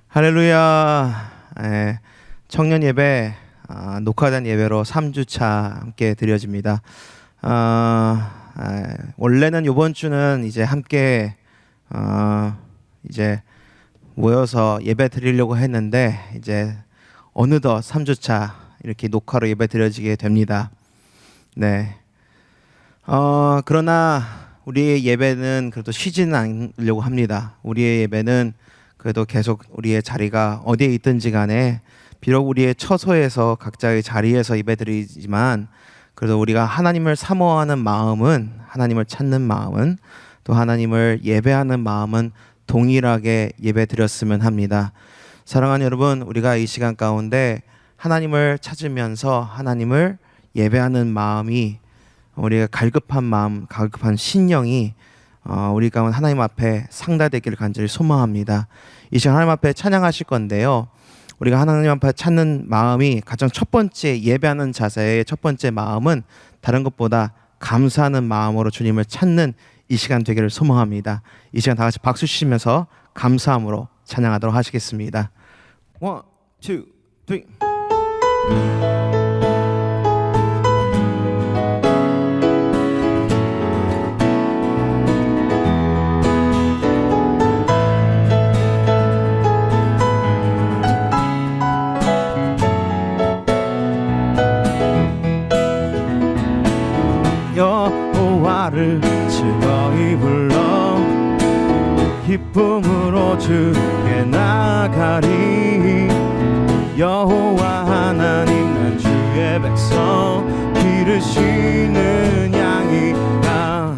할렐루야. 청년 예배 녹화된 예배로 3주차 함께 드려집니다. 원래는 이번 주는 이제 함께 이제 모여서 예배 드리려고 했는데 이제 어느덧 3주차 이렇게 녹화로 예배 드려지게 됩니다. 네. 그러나 우리의 예배는 그래도 쉬지는 않으려고 합니다. 우리의 예배는 그래도 계속 우리의 자리가 어디에 있든지 간에 비록 우리의 처소에서 각자의 자리에서 예배드리지만 그래도 우리가 하나님을 사모하는 마음은, 하나님을 찾는 마음은, 또 하나님을 예배하는 마음은 동일하게 예배드렸으면 합니다. 사랑하는 여러분, 우리가 이 시간 가운데 하나님을 찾으면서 하나님을 예배하는 마음이, 우리가 갈급한 마음, 갈급한 신령이 우리 가운데 하나님 앞에 상달되기를 간절히 소망합니다. 이 시간 하나님 앞에 찬양하실 건데요, 우리가 하나님 앞에 찾는 마음이 가장 첫 번째 예배하는 자세의 첫 번째 마음은 다른 것보다 감사하는 마음으로 주님을 찾는 이 시간 되기를 소망합니다. 이 시간 다 같이 박수 치시면서 감사함으로 찬양하도록 하시겠습니다. 1, 2, 3. 여호와를 즐거이 불러 기쁨으로 주께 나가리. 여호와 하나님 난 주의 백성 기르시는 양이라.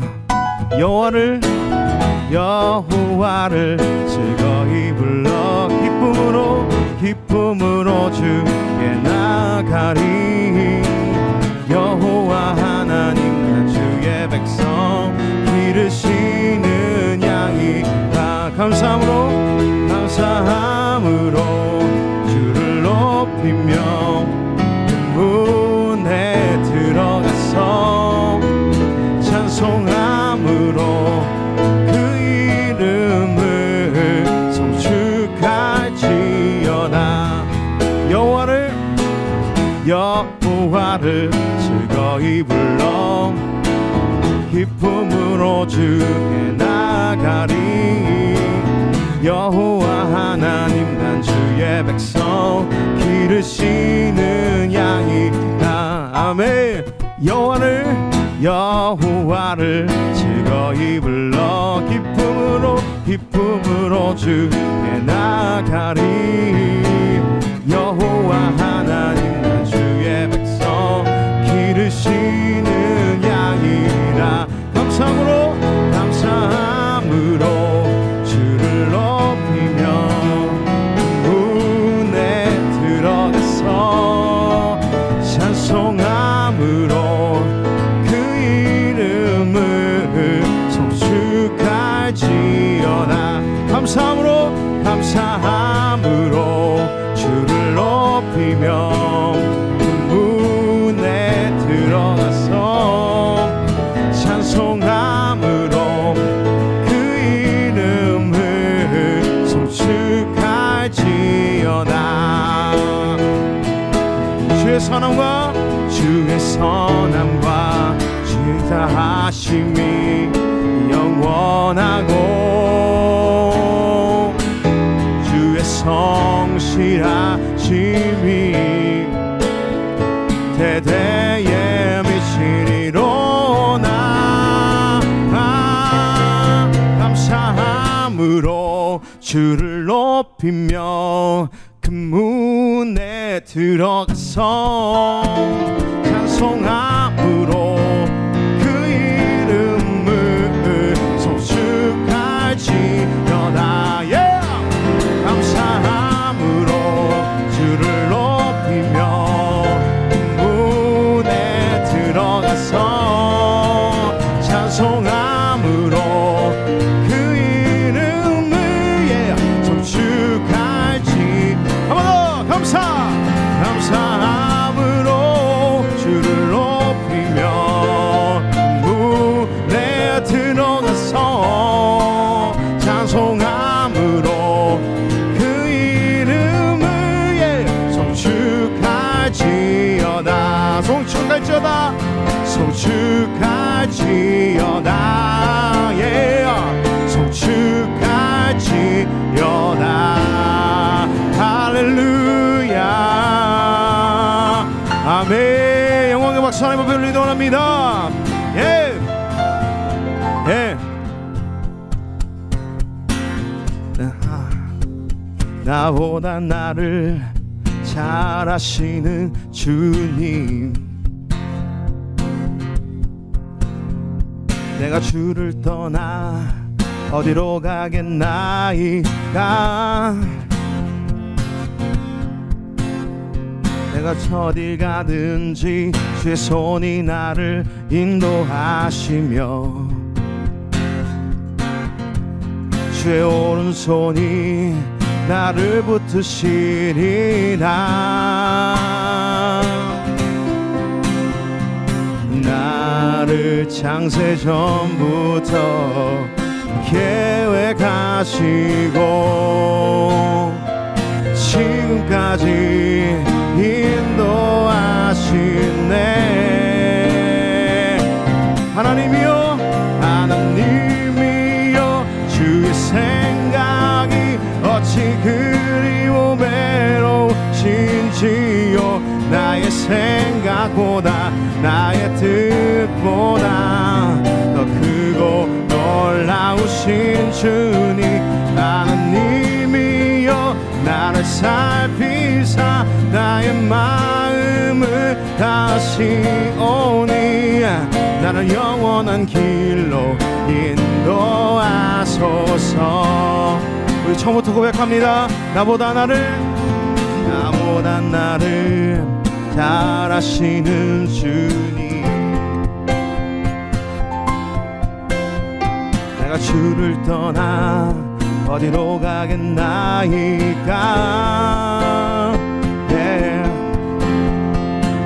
여호와를 즐거이 불러 기쁨으로 주께 나가리. 여호와 하나님 난 주의 백성 기르시는 양이라. 감사함으로 주를 높이며 문에 들어가서 찬송함으로 그 이름을 송축할지어다. 여호와를 즐거이 불러 기쁨으로 주께 나가리. 여호와 하나님 난 주의 백성 기르시는 양이라. 아멘. 여호와를 즐거이 불러 기쁨으로 주께 나가리. 여호와 하나님 난 주의 백성 기르시는 양이라. 감사함으로 주를 높이며 문에 들어가서 찬송함으로 그 이름을 송축할지어다. 감사함으로 주를 높이며 문에 들어가서 찬송함으로 그 이름을 송축할지어다. 주의 선함과 주의 다하심이 영원하고 주의 성실하심이 대대에 미치리로나. 감사함으로 주를 높이며 그 문에 들어가서 찬송함으로 그 이름을 송축할지어다. 감사함으로 주를 높이며 문에 들어가서 찬송함으로 그 이름을 송축할지. 한 번 더 감사함으로 주를 높이며 나보다 나를 잘 아시는 주님, 내가 주를 떠나 어디로 가겠나이까. 내가 어딜 가든지 주의 손이 나를 인도하시며 주의 오른손이 나를 붙드시리라. 나를 창세전부터 계획하시고 지금까지 인도하시네. 하나님이여, 하나님이여, 주의 생각이 어찌 그리워 외로우신지요. 나의 생각보다 나의 뜻보다 더 크고 놀라우신 주님, 하나님이여, 나를 살피사 나의 마음을 다시 오니 나를 영원한 길로 인도하소서. 우리 처음부터 고백합니다. 나보다 나를 잘 아시는 주님, 내가 주를 떠나 어디로 가겠나이까.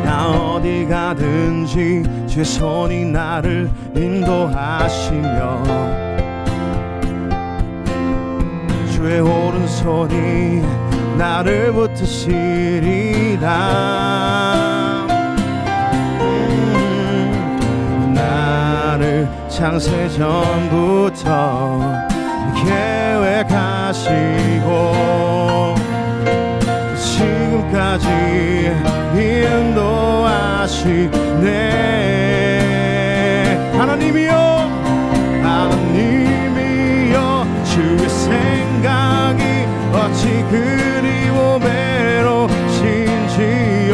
나 어디 가든지 주의 손이 나를 인도하시며 주의 오른손이 나를 붙드시리라. 나를 창세전부터 계획하시고 지금까지 인도하시네. 하나님이여, 하나님이여, 주의 생각이 어찌 그리워 외로우신지요.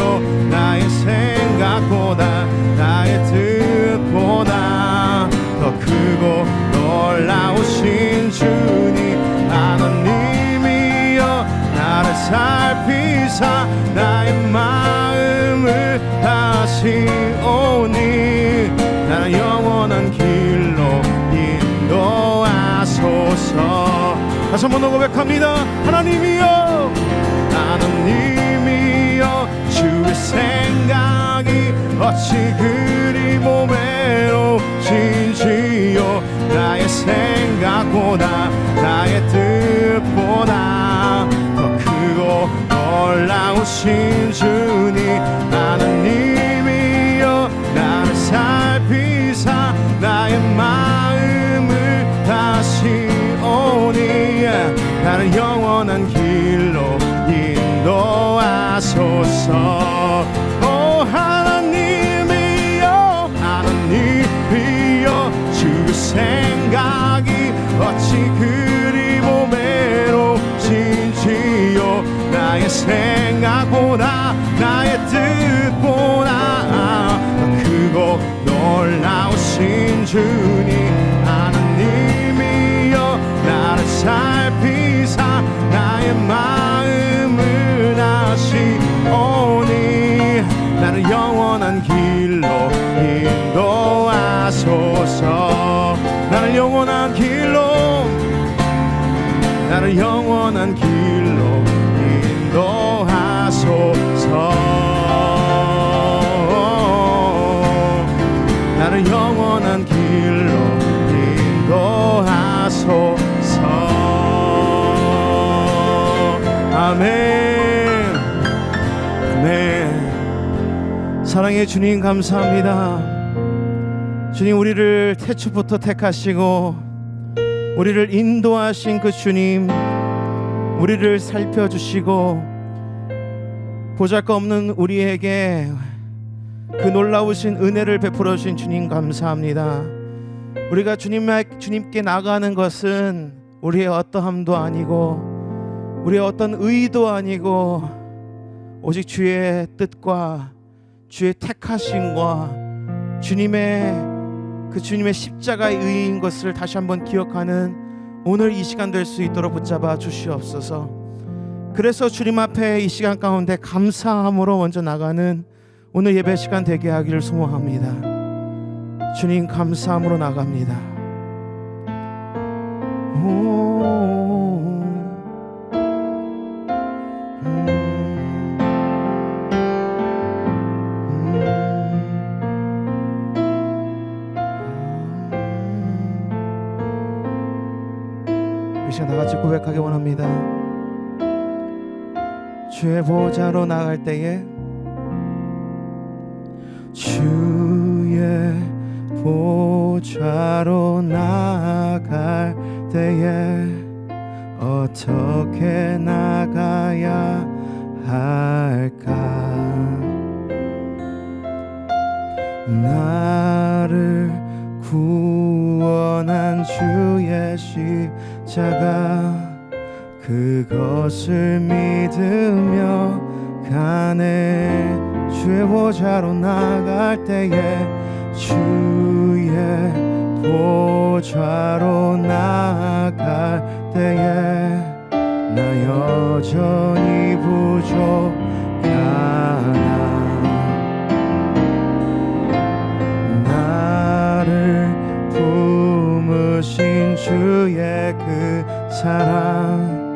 나의 생각보다 나의 뜻보다 더 크고 놀라우신 주님, 하나님이여, 나를 살피사 나의 마음을 다시 오니 나를 영원한 길로 인도하소서. 다시 한번 더 고백합니다. 하나님이여, 하나님이여, 주의 생각이 어찌 그리 외로우신지요. 나의 생각보다 나의 뜻보다 더 크고 놀라우신 주님, 하나님이여, 나를 살피사 나의 마음을 다시 오니 나를 영원한 길로 인도하소서. 오 하나님이여, 하나님이여, 주의 생각이 어찌 그리 외로우신지요. 나의 생각보다 나의 뜻보다 더 크고 놀라우신 주님, 하나님이여, 나를 살피사 나의 마음을 다시 오니 나를 영원한 길로 인도하소서. 나를 영원한 길로, 나를 영원한 길로 인도하소서. 나를 영원한 길로 인도하소서. 아멘. 아멘. 사랑의 주님, 감사합니다. 주님, 우리를 태초부터 택하시고 우리를 인도하신 그 주님, 우리를 살펴주시고 보잘것없는 우리에게 그 놀라우신 은혜를 베풀어 주신 주님, 감사합니다. 우리가 주님께 나가는 것은 우리의 어떠함도 아니고 우리의 어떤 의도 아니고 오직 주의 뜻과 주의 택하심과 주님의 십자가의 의인 것을 다시 한번 기억하는 오늘 이 시간 될 수 있도록 붙잡아 주시옵소서. 그래서 주님 앞에 이 시간 가운데 감사함으로 먼저 나가는 오늘 예배 시간 되게 하기를 소망합니다. 주님 감사함으로 나갑니다. 이 시간 다같이 고백하기 원합니다. 주의 보좌로 나갈 때에, 주의 보좌로 나갈 때에 어떻게 나가야 할까? 나를 구원한 주의 십자가 그것을 믿으며 가네. 주의 보좌로 나갈 때에, 주의 보좌로 나갈 때에 나 여전히 부족하나. 나를 품으신 주의 그 사랑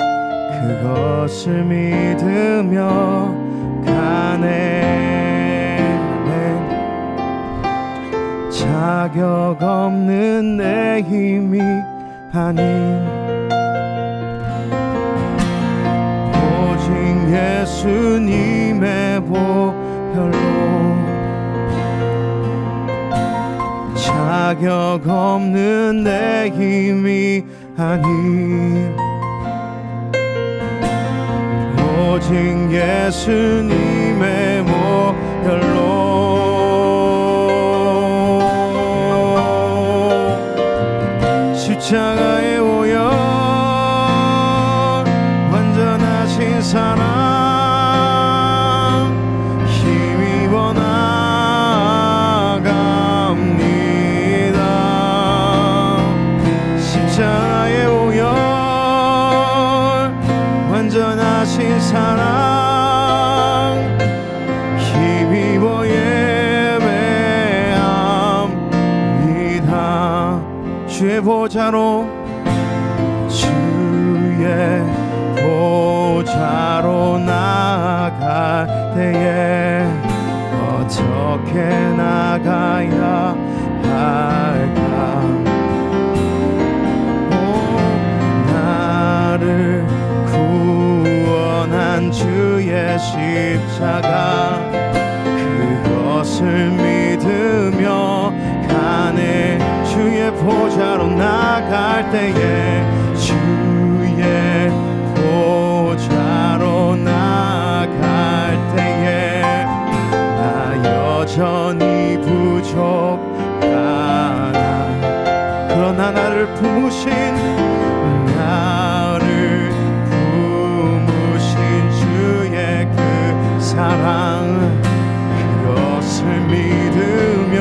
그것을 믿으며 가네. 자격 없는 내 힘이 아닌 오직 예수님의 보혈로, 자격 없는 내 힘이 아닌 오직 예수님의 보혈로. 십자가의 오염 완전하신 사랑 힘입어 나갑니다. 십자가의 오염 완전하신 사랑 힘입어 예배합니다. 주의 보좌로, 주의 보좌로 나갈 때에 어떻게 나가야 할까? 나를 구원한 주의 십자가 그것을 믿으며 가네. 주의 보좌로 나갈 때에, 주의 보좌로 나갈 때에 나 여전히 부족하나. 그러나 나를 품으신 주의 그 사랑 그것을 믿으며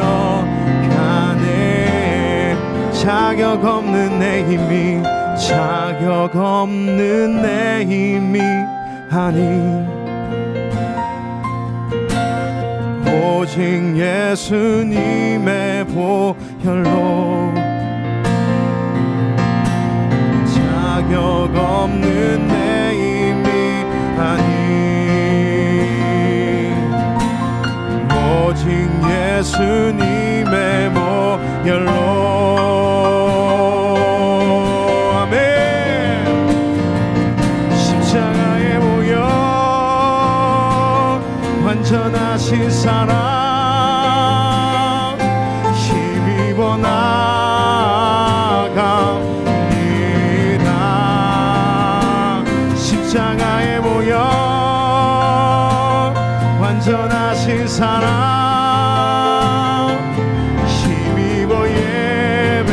가네. 자격 없는 내 힘이, 자격 없는 내 힘이 아닌 오직 예수님의 보혈로, 자격 없는 내 힘이 아닌 오직 예수님의 보혈로. 아멘. 십자가의 보혈 완전하신 사랑 힘입어 나갑니다. 십자가의 보혈 완전하신 사랑 힘입어 예배합니다.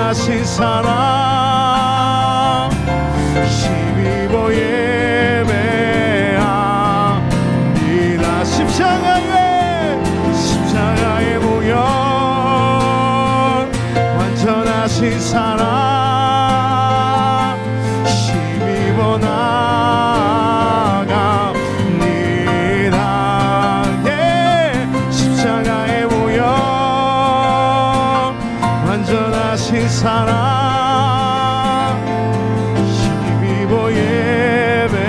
완전하신 사랑 힘입어 예배합니다. 십자가의 보혈 완전하신 사랑 힘입어 나갑니다. 십자가의 보혈 완전하신 사랑 힘입어 예배합니다.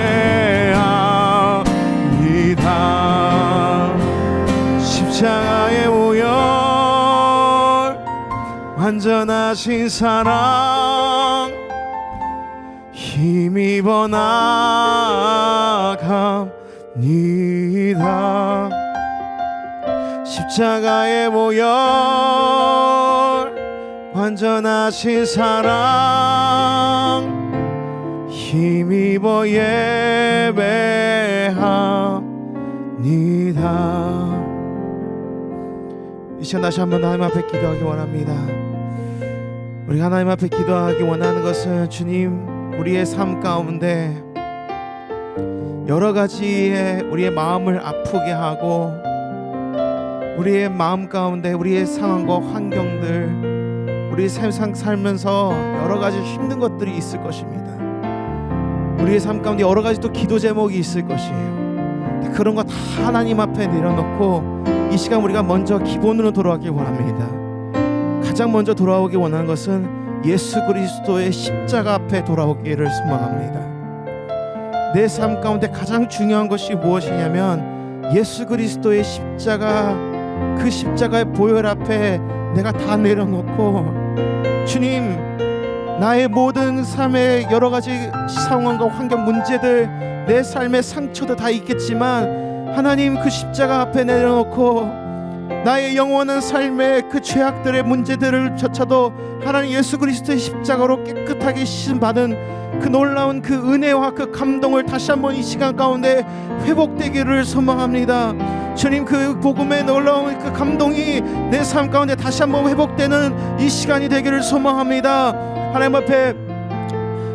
십자가의 보혈 완전하신 사랑 힘입어 나갑니다. 십자가의 보혈 완전하신 사랑 힘입어 예배합니다. 이 시간 다시 한번 하나님 앞에 기도하기 원합니다. 우리 하나님 앞에 기도하기 원하는 것은 주님, 우리의 삶 가운데 여러 가지의 우리의 마음을 아프게 하고 우리의 마음 가운데 우리의 상황과 환경들, 우리 세상 살면서 여러 가지 힘든 것들이 있을 것입니다. 우리의 삶 가운데 여러 가지 또 기도 제목이 있을 것이에요. 그런 거 다 하나님 앞에 내려놓고 이 시간 우리가 먼저 기본으로 돌아가길 원합니다. 가장 먼저 돌아오기 원하는 것은 예수 그리스도의 십자가 앞에 돌아오기를 소망합니다. 내 삶 가운데 가장 중요한 것이 무엇이냐면 예수 그리스도의 십자가, 그 십자가의 보혈 앞에 내가 다 내려놓고 주님, 나의 모든 삶의 여러 가지 상황과 환경 문제들, 내 삶의 상처도 다 있겠지만 하나님 그 십자가 앞에 내려놓고 나의 영원한 삶의 그 죄악들의 문제들을 조차도 하나님 예수 그리스도의 십자가로 깨끗하게 씻음받은 그 놀라운 그 은혜와 그 감동을 다시 한번 이 시간 가운데 회복되기를 소망합니다. 주님, 그 복음의 놀라운 그 감동이 내 삶 가운데 다시 한번 회복되는 이 시간이 되기를 소망합니다. 하나님 앞에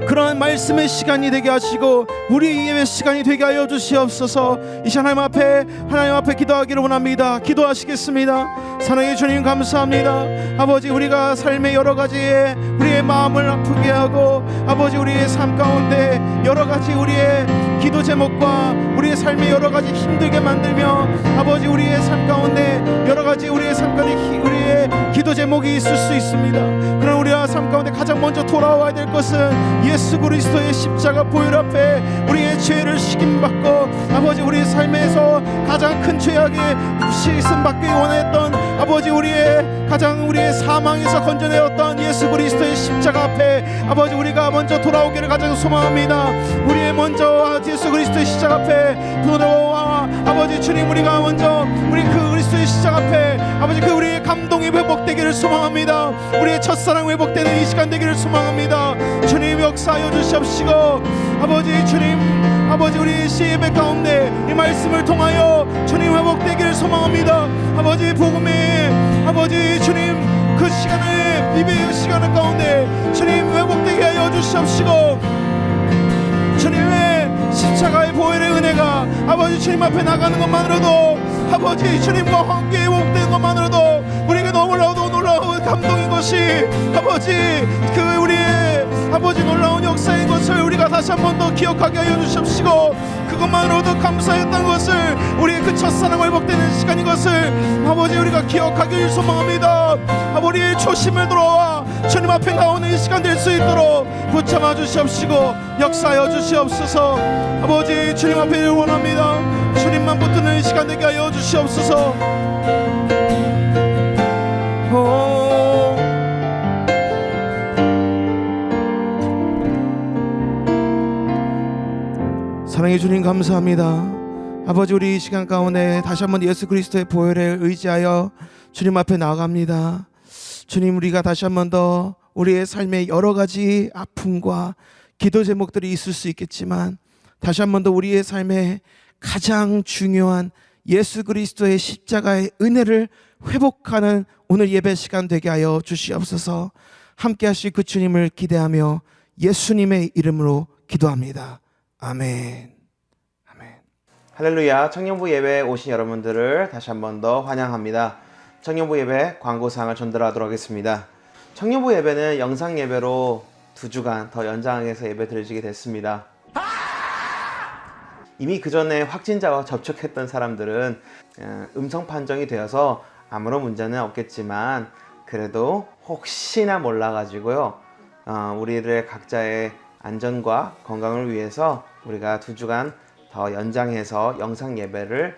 그러한 말씀의 시간이 되게 하시고 우리 예배 시간이 되게 하여 주시옵소서. 이 시간 하나님 앞에 기도하기를 원합니다. 기도하시겠습니다. 사랑의 주님, 감사합니다. 아버지, 우리가 삶의 여러 가지에 우리의 마음을 아프게 하고 아버지, 우리의 삶 가운데 여러 가지 우리의 기도 제목과 우리의 삶의 여러 가지 힘들게 만들며 아버지, 우리의 삶 가운데 여러 가지 우리의 삶 가운데 우리의 기도 제목이 있을 수 있습니다. 그러나 우리가 삶 가운데 가장 먼저 돌아와야 될 것은 예수 그리스도의 십자가 보혈 앞에 우리의 죄를 씻김받고 아버지, 우리의 삶에서 가장 큰 죄악에 씻음받기 원했던 아버지, 우리의 사망에서 건져내었던 예수 그리스도의 십자가 앞에 아버지, 우리가 먼저 돌아오기를 가장 소망합니다. 우리의 먼저 예수 그리스도의 십자가 앞에 돌아와 아버지 주님, 우리가 먼저 우리 그 그리스도의 십자가 앞에 아버지, 그 우리의 감동이 회복되기를 소망합니다. 우리의 첫사랑 회복되는 이 시간 되기를 소망합니다. 주님, 역사하여 주시옵시고 아버지 주님, 아버지, 우리 예배 가운데 이 말씀을 통하여 주님 회복되기를 소망합니다. 아버지, 복음의 아버지 주님, 그 시간을 예배의 시간을 가운데 주님 회복되게 하여 주시옵시고 주님의 십자가의 보혈의 은혜가 아버지 주님 앞에 나가는 것만으로도 아버지 주님과 함께 회복되는 것만으로도 우리에게 놀라운 감동인 것이 아버지, 그 우리의 아버지 놀라운 역사인 것을 우리가 다시 한 번 더 기억하게 하여 주십시고 그것만으로도 감사했던 것을, 우리의 그 첫사랑 회복되는 시간인 것을 아버지 우리가 기억하길 소망합니다. 아버지의 초심을 돌아와 주님 앞에 나오는 이 시간 될 수 있도록 붙잡아 주시옵시고 역사하여 주시옵소서. 아버지 주님 앞에 원합니다. 주님만 붙드는 이 시간 되게 하여 주시옵소서. 사랑해 주님, 감사합니다. 아버지, 우리 이 시간 가운데 다시 한번 예수 그리스도의 보혈에 의지하여 주님 앞에 나아갑니다. 주님, 우리가 다시 한번 더 우리의 삶의 여러 가지 아픔과 기도 제목들이 있을 수 있겠지만 다시 한번 더 우리의 삶에 가장 중요한 예수 그리스도의 십자가의 은혜를 회복하는 오늘 예배 시간 되게 하여 주시옵소서. 함께 하실 그 주님을 기대하며 예수님의 이름으로 기도합니다. 아멘. 아멘. 할렐루야. 청년부 예배에 오신 여러분들을 다시 한 번 더 환영합니다. 청년부 예배 광고사항을 전달하도록 하겠습니다. 청년부 예배는 영상 예배로 2주간 더 연장해서 예배 드리게 됐습니다. 이미 그 전에 확진자와 접촉했던 사람들은 음성 판정이 되어서 아무런 문제는 없겠지만 그래도 혹시나 몰라가지고요, 우리들 각자의 안전과 건강을 위해서 우리가 2주간 더 연장해서 영상 예배를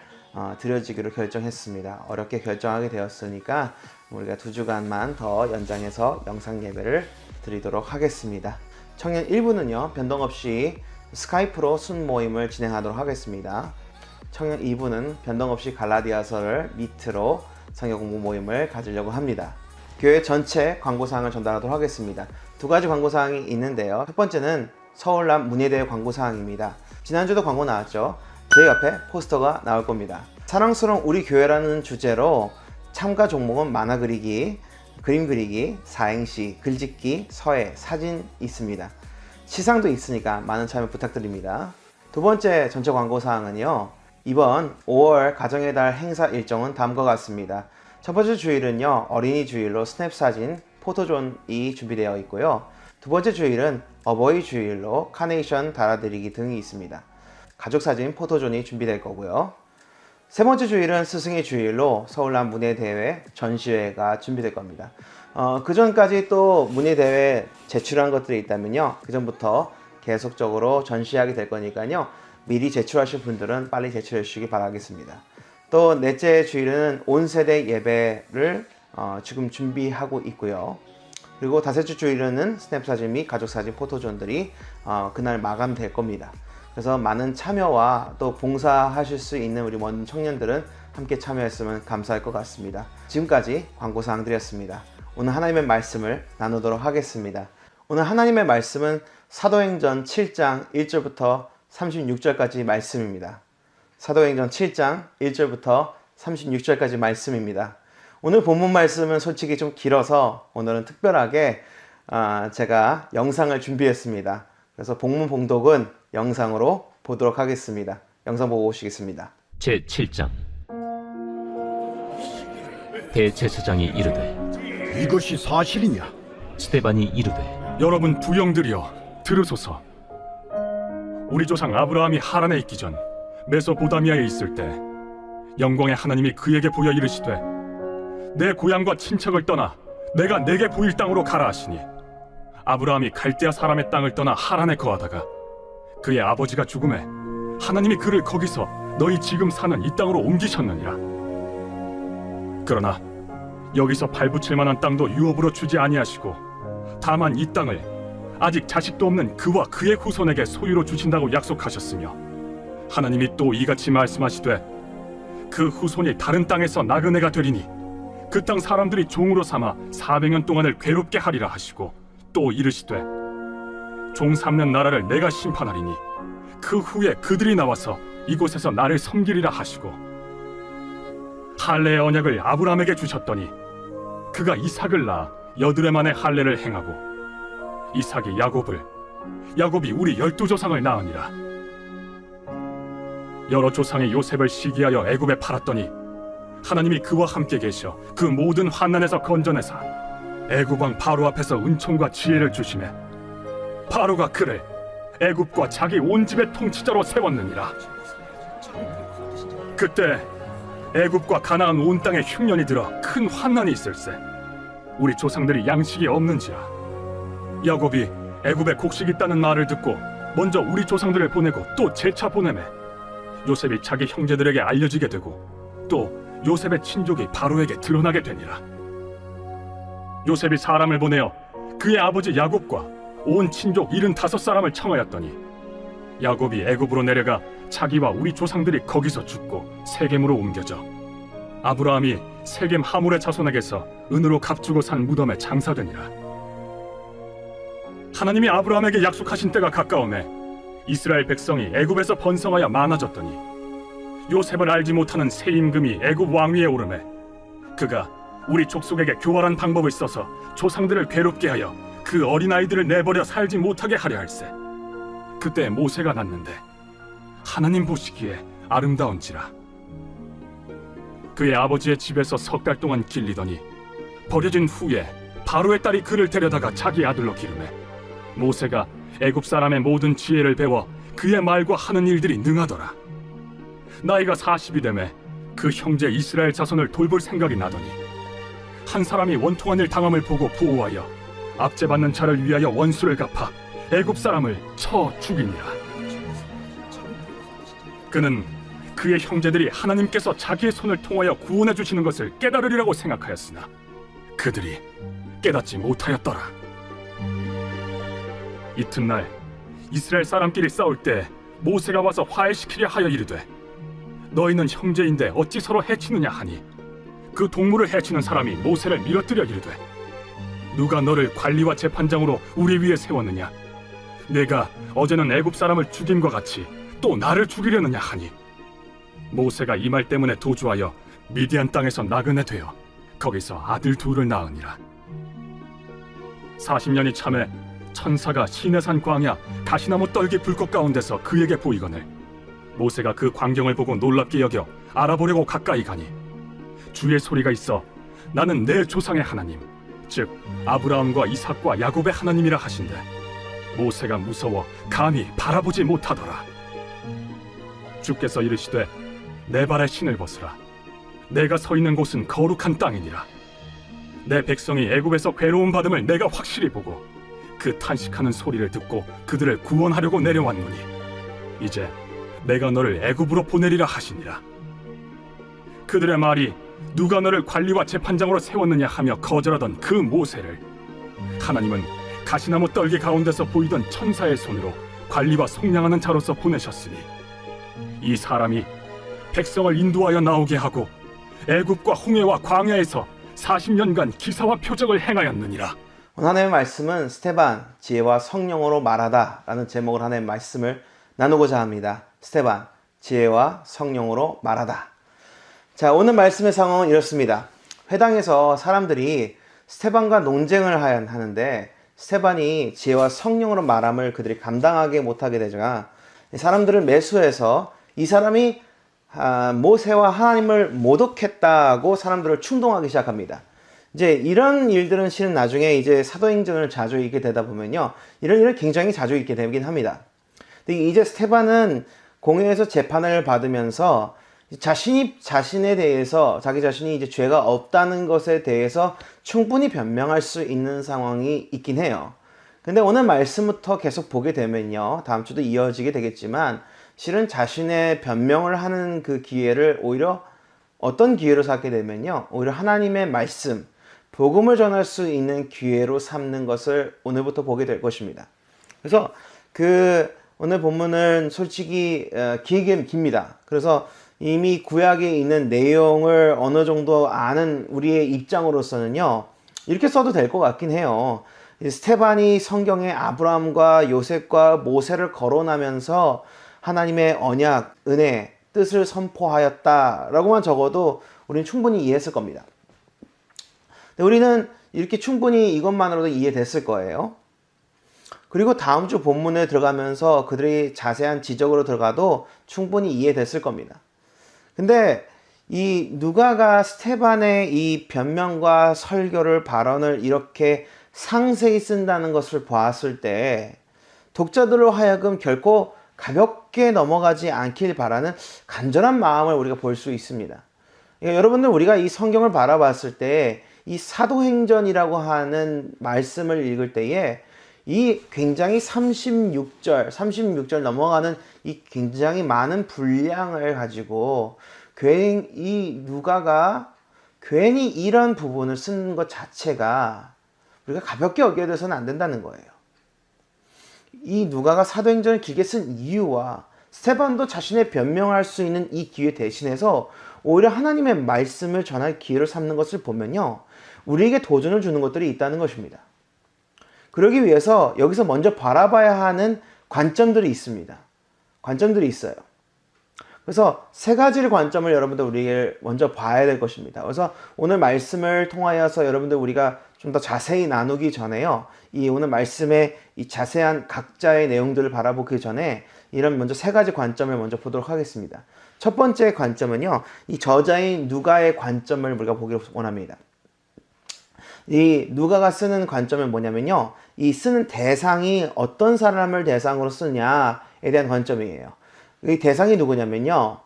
드려지기로 결정했습니다. 어렵게 결정하게 되었으니까 우리가 2주간만 더 연장해서 영상 예배를 드리도록 하겠습니다. 청년 1부는요, 변동 없이 스카이프로 순모임을 진행하도록 하겠습니다. 청년 2부는 변동 없이 갈라디아서를 미트로 성경 공부 모임을 가지려고 합니다. 교회 전체 광고사항을 전달하도록 하겠습니다. 2가지 광고사항이 있는데요. 첫 번째는 서울남 문예대회 광고사항입니다. 지난주도 광고 나왔죠. 제 옆에 포스터가 나올 겁니다. 사랑스러운 우리 교회라는 주제로 참가 종목은 만화 그리기, 그림 그리기, 사행시, 글짓기, 서예, 사진 있습니다. 시상도 있으니까 많은 참여 부탁드립니다. 두 번째 전체 광고사항은요, 이번 5월 가정의 달 행사 일정은 다음과 같습니다. 첫 번째 주일은요, 어린이 주일로 스냅 사진, 포토존이 준비되어 있고요. 두 번째 주일은 어버이 주일로 카네이션 달아드리기 등이 있습니다. 가족 사진, 포토존이 준비될 거고요. 세 번째 주일은 스승의 주일로 서울남 문예대회 전시회가 준비될 겁니다. 그 전까지 또 문예대회 제출한 것들이 있다면요, 그 전부터 계속적으로 전시하게 될 거니까요, 미리 제출하실 분들은 빨리 제출해 주시기 바라겠습니다. 또 넷째 주일은 온 세대 예배를 지금 준비하고 있고요. 그리고 다섯째 주일은 스냅사진 및 가족사진 포토존들이 그날 마감될 겁니다. 그래서 많은 참여와 또 봉사하실 수 있는 우리 모든 청년들은 함께 참여했으면 감사할 것 같습니다. 지금까지 광고사항 드렸습니다. 오늘 하나님의 말씀을 나누도록 하겠습니다. 오늘 하나님의 말씀은 사도행전 7장 1절부터 36절까지 말씀입니다. 사도행전 7장 1절부터 36절까지 말씀입니다. 오늘 본문 말씀은 솔직히 좀 길어서 오늘은 특별하게 제가 영상을 준비했습니다. 그래서 본문 봉독은 영상으로 보도록 하겠습니다. 영상 보고 오시겠습니다. 제7장. 대제사장이 이르되 이것이 사실이냐? 스데반이 이르되 여러분 두 영들이여 들으소서. 우리 조상 아브라함이 하란에 있기 전 메소포다미아에 있을 때 영광의 하나님이 그에게 보여 이르시되 내 고향과 친척을 떠나 내가 내게 보일 땅으로 가라 하시니, 아브라함이 갈대아 사람의 땅을 떠나 하란에 거하다가 그의 아버지가 죽음에 하나님이 그를 거기서 너희 지금 사는 이 땅으로 옮기셨느니라. 그러나 여기서 발붙일 만한 땅도 유업으로 주지 아니하시고 다만 이 땅을 아직 자식도 없는 그와 그의 후손에게 소유로 주신다고 약속하셨으며, 하나님이 또 이같이 말씀하시되 그 후손이 다른 땅에서 나그네가 되리니 그 땅 사람들이 종으로 삼아 400년 동안을 괴롭게 하리라 하시고, 또 이르시되 종 삼는 나라를 내가 심판하리니 그 후에 그들이 나와서 이곳에서 나를 섬기리라 하시고, 할례의 언약을 아브라함에게 주셨더니 그가 이삭을 낳아 여드레 만에 할례를 행하고, 이삭이 야곱을, 야곱이 우리 12조상을 낳으니라. 여러 조상의 요셉을 시기하여 애굽에 팔았더니 하나님이 그와 함께 계셔 그 모든 환난에서 건져내사 애굽 왕 바로 앞에서 은총과 지혜를 주시매 바로가 그를 애굽과 자기 온 집의 통치자로 세웠느니라. 그때 애굽과 가나안 온 땅에 흉년이 들어 큰 환난이 있을세. 우리 조상들이 양식이 없는지라. 야곱이 애굽에 곡식 있다는 말을 듣고 먼저 우리 조상들을 보내고 또 재차 보내매 요셉이 자기 형제들에게 알려지게 되고, 또 요셉의 친족이 바로에게 드러나게 되니라. 요셉이 사람을 보내어 그의 아버지 야곱과 온 친족 75사람을 청하였더니 야곱이 애굽으로 내려가 자기와 우리 조상들이 거기서 죽고 세겜으로 옮겨져 아브라함이 세겜 하몰의 자손에게서 은으로 값주고 산 무덤에 장사되니라. 하나님이 아브라함에게 약속하신 때가 가까우매 이스라엘 백성이 애굽에서 번성하여 많아졌더니 요셉을 알지 못하는 새 임금이 애굽 왕위에 오르매 그가 우리 족속에게 교활한 방법을 써서 조상들을 괴롭게 하여 그 어린아이들을 내버려 살지 못하게 하려 할세. 그때 모세가 낳는데 하나님 보시기에 아름다운지라. 그의 아버지의 집에서 석 달 동안 길리더니 버려진 후에 바로의 딸이 그를 데려다가 자기 아들로 기르매 모세가 애굽 사람의 모든 지혜를 배워 그의 말과 하는 일들이 능하더라. 나이가 40이 되매 그 형제 이스라엘 자손을 돌볼 생각이 나더니 한 사람이 원통한 일 당함을 보고 보호하여 압제받는 자를 위하여 원수를 갚아 애굽 사람을 쳐 죽이니라. 그는 그의 형제들이 하나님께서 자기의 손을 통하여 구원해 주시는 것을 깨달으리라고 생각하였으나 그들이 깨닫지 못하였더라. 이튿날 이스라엘 사람끼리 싸울 때 모세가 와서 화해시키려 하여 이르되 너희는 형제인데 어찌 서로 해치느냐 하니 그 동물을 해치는 사람이 모세를 밀어뜨려 이르되 누가 너를 관리와 재판장으로 우리 위에 세웠느냐? 내가 어제는 애굽 사람을 죽임과 같이 또 나를 죽이려느냐 하니 모세가 이 말 때문에 도주하여 미디안 땅에서 나그네 되어 거기서 아들 둘을 낳으니라. 40년이 참에 천사가 시내산 광야 가시나무 떨기 불꽃 가운데서 그에게 보이거늘 모세가 그 광경을 보고 놀랍게 여겨 알아보려고 가까이 가니 주의 소리가 있어 나는 내 조상의 하나님 즉 아브라함과 이삭과 야곱의 하나님이라 하신대 모세가 무서워 감히 바라보지 못하더라. 주께서 이르시되 내 발에 신을 벗으라. 내가 서 있는 곳은 거룩한 땅이니라. 내 백성이 애굽에서 괴로움 받음을 내가 확실히 보고 그 탄식하는 소리를 듣고 그들을 구원하려고 내려왔노니 이제 내가 너를 애굽으로 보내리라 하시니라. 그들의 말이 누가 너를 관리와 재판장으로 세웠느냐 하며 거절하던 그 모세를 하나님은 가시나무 떨기 가운데서 보이던 천사의 손으로 관리와 속량하는 자로서 보내셨으니 이 사람이 백성을 인도하여 나오게 하고 애굽과 홍해와 광야에서 40년간 기사와 표적을 행하였느니라. 오늘 하나님의 말씀은 스테반, 지혜와 성령으로 말하다 라는 제목을 하나님의 말씀을 나누고자 합니다. 스테반, 지혜와 성령으로 말하다. 자, 오늘 말씀의 상황은 이렇습니다. 회당에서 사람들이 스테반과 논쟁을 하는데 스테반이 지혜와 성령으로 말함을 그들이 감당하게 못하게 되자 사람들을 매수해서 이 사람이 모세와 하나님을 모독했다고 사람들을 충동하기 시작합니다. 이제 이런 일들은 실은 나중에 이제 사도행전을 자주 읽게 되다 보면요, 이런 일을 굉장히 자주 읽게 되긴 합니다. 근데 이제 스테반은 공회에서 재판을 받으면서 자신에 대해서 자기 자신이 이제 죄가 없다는 것에 대해서 충분히 변명할 수 있는 상황이 있긴 해요. 근데 오늘 말씀부터 계속 보게 되면요, 다음 주도 이어지게 되겠지만 실은 자신의 변명을 하는 그 기회를 오히려 어떤 기회로 삼게 되면요, 오히려 하나님의 말씀, 복음을 전할 수 있는 기회로 삼는 것을 오늘부터 보게 될 것입니다. 그래서 오늘 본문은 솔직히 길긴 깁니다. 그래서 이미 구약에 있는 내용을 어느 정도 아는 우리의 입장으로서는요, 이렇게 써도 될 것 같긴 해요. 스테반이 성경에 아브라함과 요셉과 모세를 거론하면서 하나님의 언약, 은혜, 뜻을 선포하였다라고만 적어도 우리는 충분히 이해했을 겁니다. 근데 우리는 이렇게 충분히 이것만으로도 이해됐을 거예요. 그리고 다음 주 본문에 들어가면서 그들이 자세한 지적으로 들어가도 충분히 이해됐을 겁니다. 근데 이 누가가 스테반의 이 변명과 설교를 발언을 이렇게 상세히 쓴다는 것을 보았을 때 독자들로 하여금 결코 가볍게 넘어가지 않길 바라는 간절한 마음을 우리가 볼 수 있습니다. 그러니까 여러분들, 우리가 이 성경을 바라봤을 때 이 사도행전이라고 하는 말씀을 읽을 때에 이 굉장히 36절 넘어가는 이 굉장히 많은 분량을 가지고 이 누가가 괜히 이런 부분을 쓴 것 자체가 우리가 가볍게 여겨져서는 안 된다는 거예요. 이 누가가 사도행전을 길게 쓴 이유와 스테반도 자신의 변명할 수 있는 이 기회 대신해서 오히려 하나님의 말씀을 전할 기회를 삼는 것을 보면요, 우리에게 도전을 주는 것들이 있다는 것입니다. 그러기 위해서 여기서 먼저 바라봐야 하는 관점들이 있습니다. 관점들이 있어요. 그래서 세 가지의 관점을 여러분들 우리가 먼저 봐야 될 것입니다. 그래서 오늘 말씀을 통하여서 여러분들 우리가 좀 더 자세히 나누기 전에요. 이 오늘 말씀의 이 자세한 각자의 내용들을 바라보기 전에 이런 먼저 세 가지 관점을 먼저 보도록 하겠습니다. 첫 번째 관점은요. 이 저자인 누가의 관점을 우리가 보기를 원합니다. 이 누가가 쓰는 관점은 뭐냐면요. 이 쓰는 대상이 어떤 사람을 대상으로 쓰냐에 대한 관점이에요. 이 대상이 누구냐면요.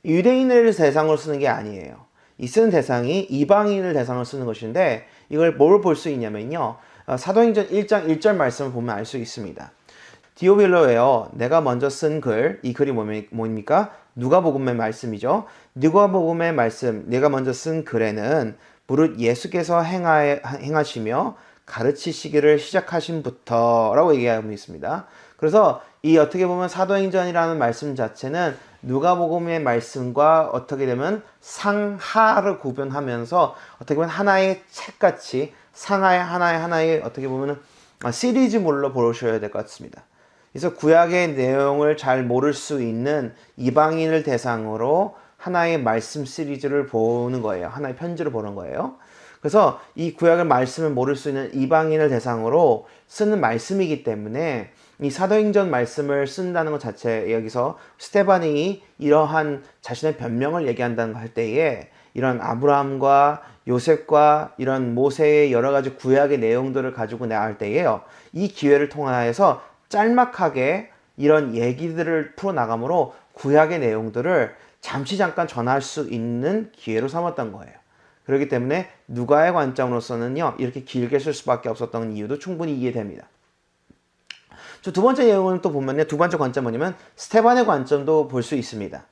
유대인을 대상으로 쓰는 게 아니에요. 이 쓰는 대상이 이방인을 대상으로 쓰는 것인데 이걸 뭘 볼 수 있냐면요. 사도행전 1장 1절 말씀을 보면 알 수 있습니다. 디오빌로예요. 내가 먼저 쓴 글, 이 글이 뭡니까? 누가복음의 말씀이죠. 누가복음의 말씀, 내가 먼저 쓴 글에는 무릇 예수께서 행하시며 가르치시기를 시작하신부터라고 얘기하고 있습니다. 그래서 이 어떻게 보면 사도행전이라는 말씀 자체는 누가복음의 말씀과 어떻게 되면 상하를 구분하면서 어떻게 보면 하나의 책같이 상하의 하나의 어떻게 보면 시리즈물로 보셔야 될 것 같습니다. 그래서 구약의 내용을 잘 모를 수 있는 이방인을 대상으로 하나의 말씀 시리즈를 보는 거예요. 하나의 편지를 보는 거예요. 그래서 이 구약의 말씀을 모를 수 있는 이방인을 대상으로 쓰는 말씀이기 때문에 이 사도행전 말씀을 쓴다는 것 자체 여기서 스테반이 이러한 자신의 변명을 얘기한다는 거 할 때에 이런 아브라함과 요셉과 이런 모세의 여러 가지 구약의 내용들을 가지고 나갈 때에요. 이 기회를 통하여서 짤막하게 이런 얘기들을 풀어나가므로 구약의 내용들을 잠깐 전할 수 있는 기회로 삼았던 거예요. 그렇기 때문에 누가의 관점으로서는요. 이렇게 길게 쓸 수밖에 없었던 이유도 충분히 이해됩니다. 두 번째 내용을 또 보면요. 두 번째 관점 뭐냐면 스테반의 관점도 볼 수 있습니다.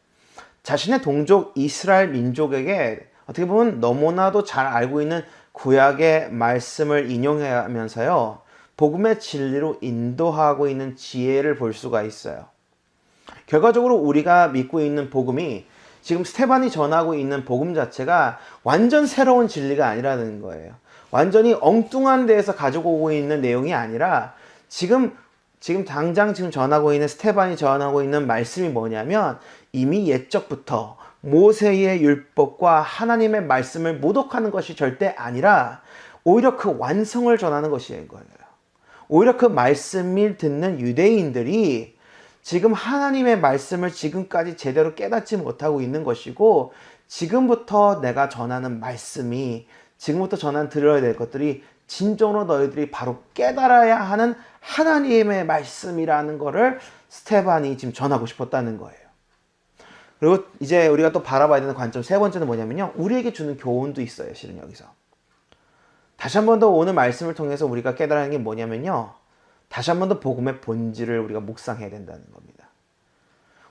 자신의 동족 이스라엘 민족에게 어떻게 보면 너무나도 잘 알고 있는 구약의 말씀을 인용하면서요. 복음의 진리로 인도하고 있는 지혜를 볼 수가 있어요. 결과적으로 우리가 믿고 있는 복음이 지금 스테반이 전하고 있는 복음 자체가 완전 새로운 진리가 아니라는 거예요. 완전히 엉뚱한 데에서 가지고 오고 있는 내용이 아니라 지금 당장 전하고 있는 스테반이 전하고 있는 말씀이 뭐냐면 이미 옛적부터 모세의 율법과 하나님의 말씀을 모독하는 것이 절대 아니라 오히려 그 완성을 전하는 것인 거예요. 오히려 그 말씀을 듣는 유대인들이 지금 하나님의 말씀을 지금까지 제대로 깨닫지 못하고 있는 것이고 지금부터 내가 전하는 말씀이 지금부터 들어야 될 것들이 진정으로 너희들이 바로 깨달아야 하는 하나님의 말씀이라는 거를 스테반이 지금 전하고 싶었다는 거예요. 그리고 이제 우리가 또 바라봐야 되는 관점 세 번째는 뭐냐면요. 우리에게 주는 교훈도 있어요. 실은 여기서. 다시 한 번 더 오늘 말씀을 통해서 우리가 깨달아야 게 뭐냐면요. 다시 한 번 더 복음의 본질을 우리가 묵상해야 된다는 겁니다.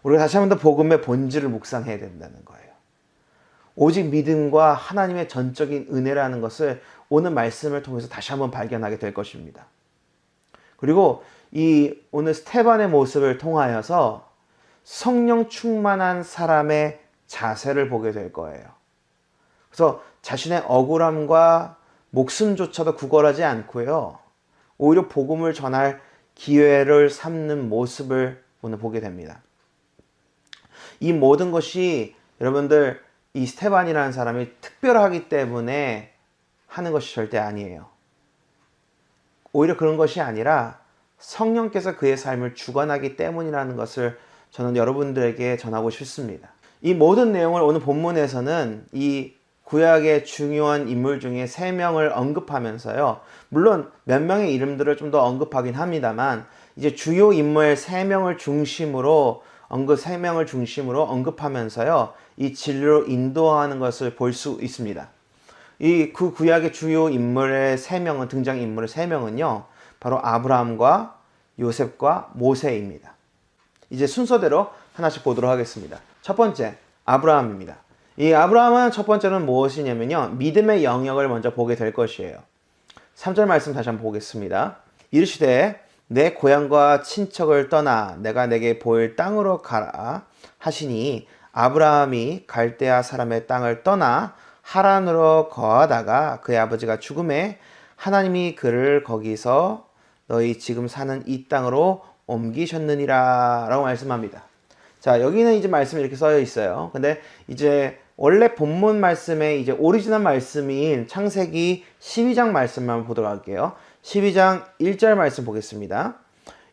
우리가 다시 한 번 더 복음의 본질을 묵상해야 된다는 거예요. 오직 믿음과 하나님의 전적인 은혜라는 것을 오늘 말씀을 통해서 다시 한번 발견하게 될 것입니다. 그리고 이 오늘 스테반의 모습을 통하여서 성령 충만한 사람의 자세를 보게 될 거예요. 그래서 자신의 억울함과 목숨조차도 구걸하지 않고요. 오히려 복음을 전할 기회를 삼는 모습을 오늘 보게 됩니다. 이 모든 것이 여러분들 이 스테반이라는 사람이 특별하기 때문에 하는 것이 절대 아니에요. 오히려 그런 것이 아니라 성령께서 그의 삶을 주관하기 때문이라는 것을 저는 여러분들에게 전하고 싶습니다. 이 모든 내용을 오늘 본문에서는 이 구약의 중요한 인물 중에 3명을 언급하면서요. 물론 몇 명의 이름들을 좀 더 언급하긴 합니다만 이제 주요 인물 3명을 중심으로 3명을 중심으로 언급하면서요. 이 진리로 인도하는 것을 볼 수 있습니다. 그 구약의 주요 인물의 3명은 등장 인물의 3명은요. 바로 아브라함과 요셉과 모세입니다. 이제 순서대로 하나씩 보도록 하겠습니다. 첫 번째, 아브라함입니다. 이 아브라함은 첫 번째는 무엇이냐면요. 믿음의 영역을 먼저 보게 될 것이에요. 3절 말씀 다시 한번 보겠습니다. 이르시되 내 고향과 친척을 떠나 내가 내게 보일 땅으로 가라 하시니 아브라함이 갈대아 사람의 땅을 떠나 하란으로 거하다가 그의 아버지가 죽음에 하나님이 그를 거기서 너희 지금 사는 이 땅으로 옮기셨느니라 라고 말씀합니다. 자, 여기는 이제 말씀이 이렇게 써 있어요. 근데 이제 원래 본문 말씀에 이제 오리지널 말씀인 창세기 12장 말씀만 한번 보도록 할게요. 12장 1절 말씀 보겠습니다.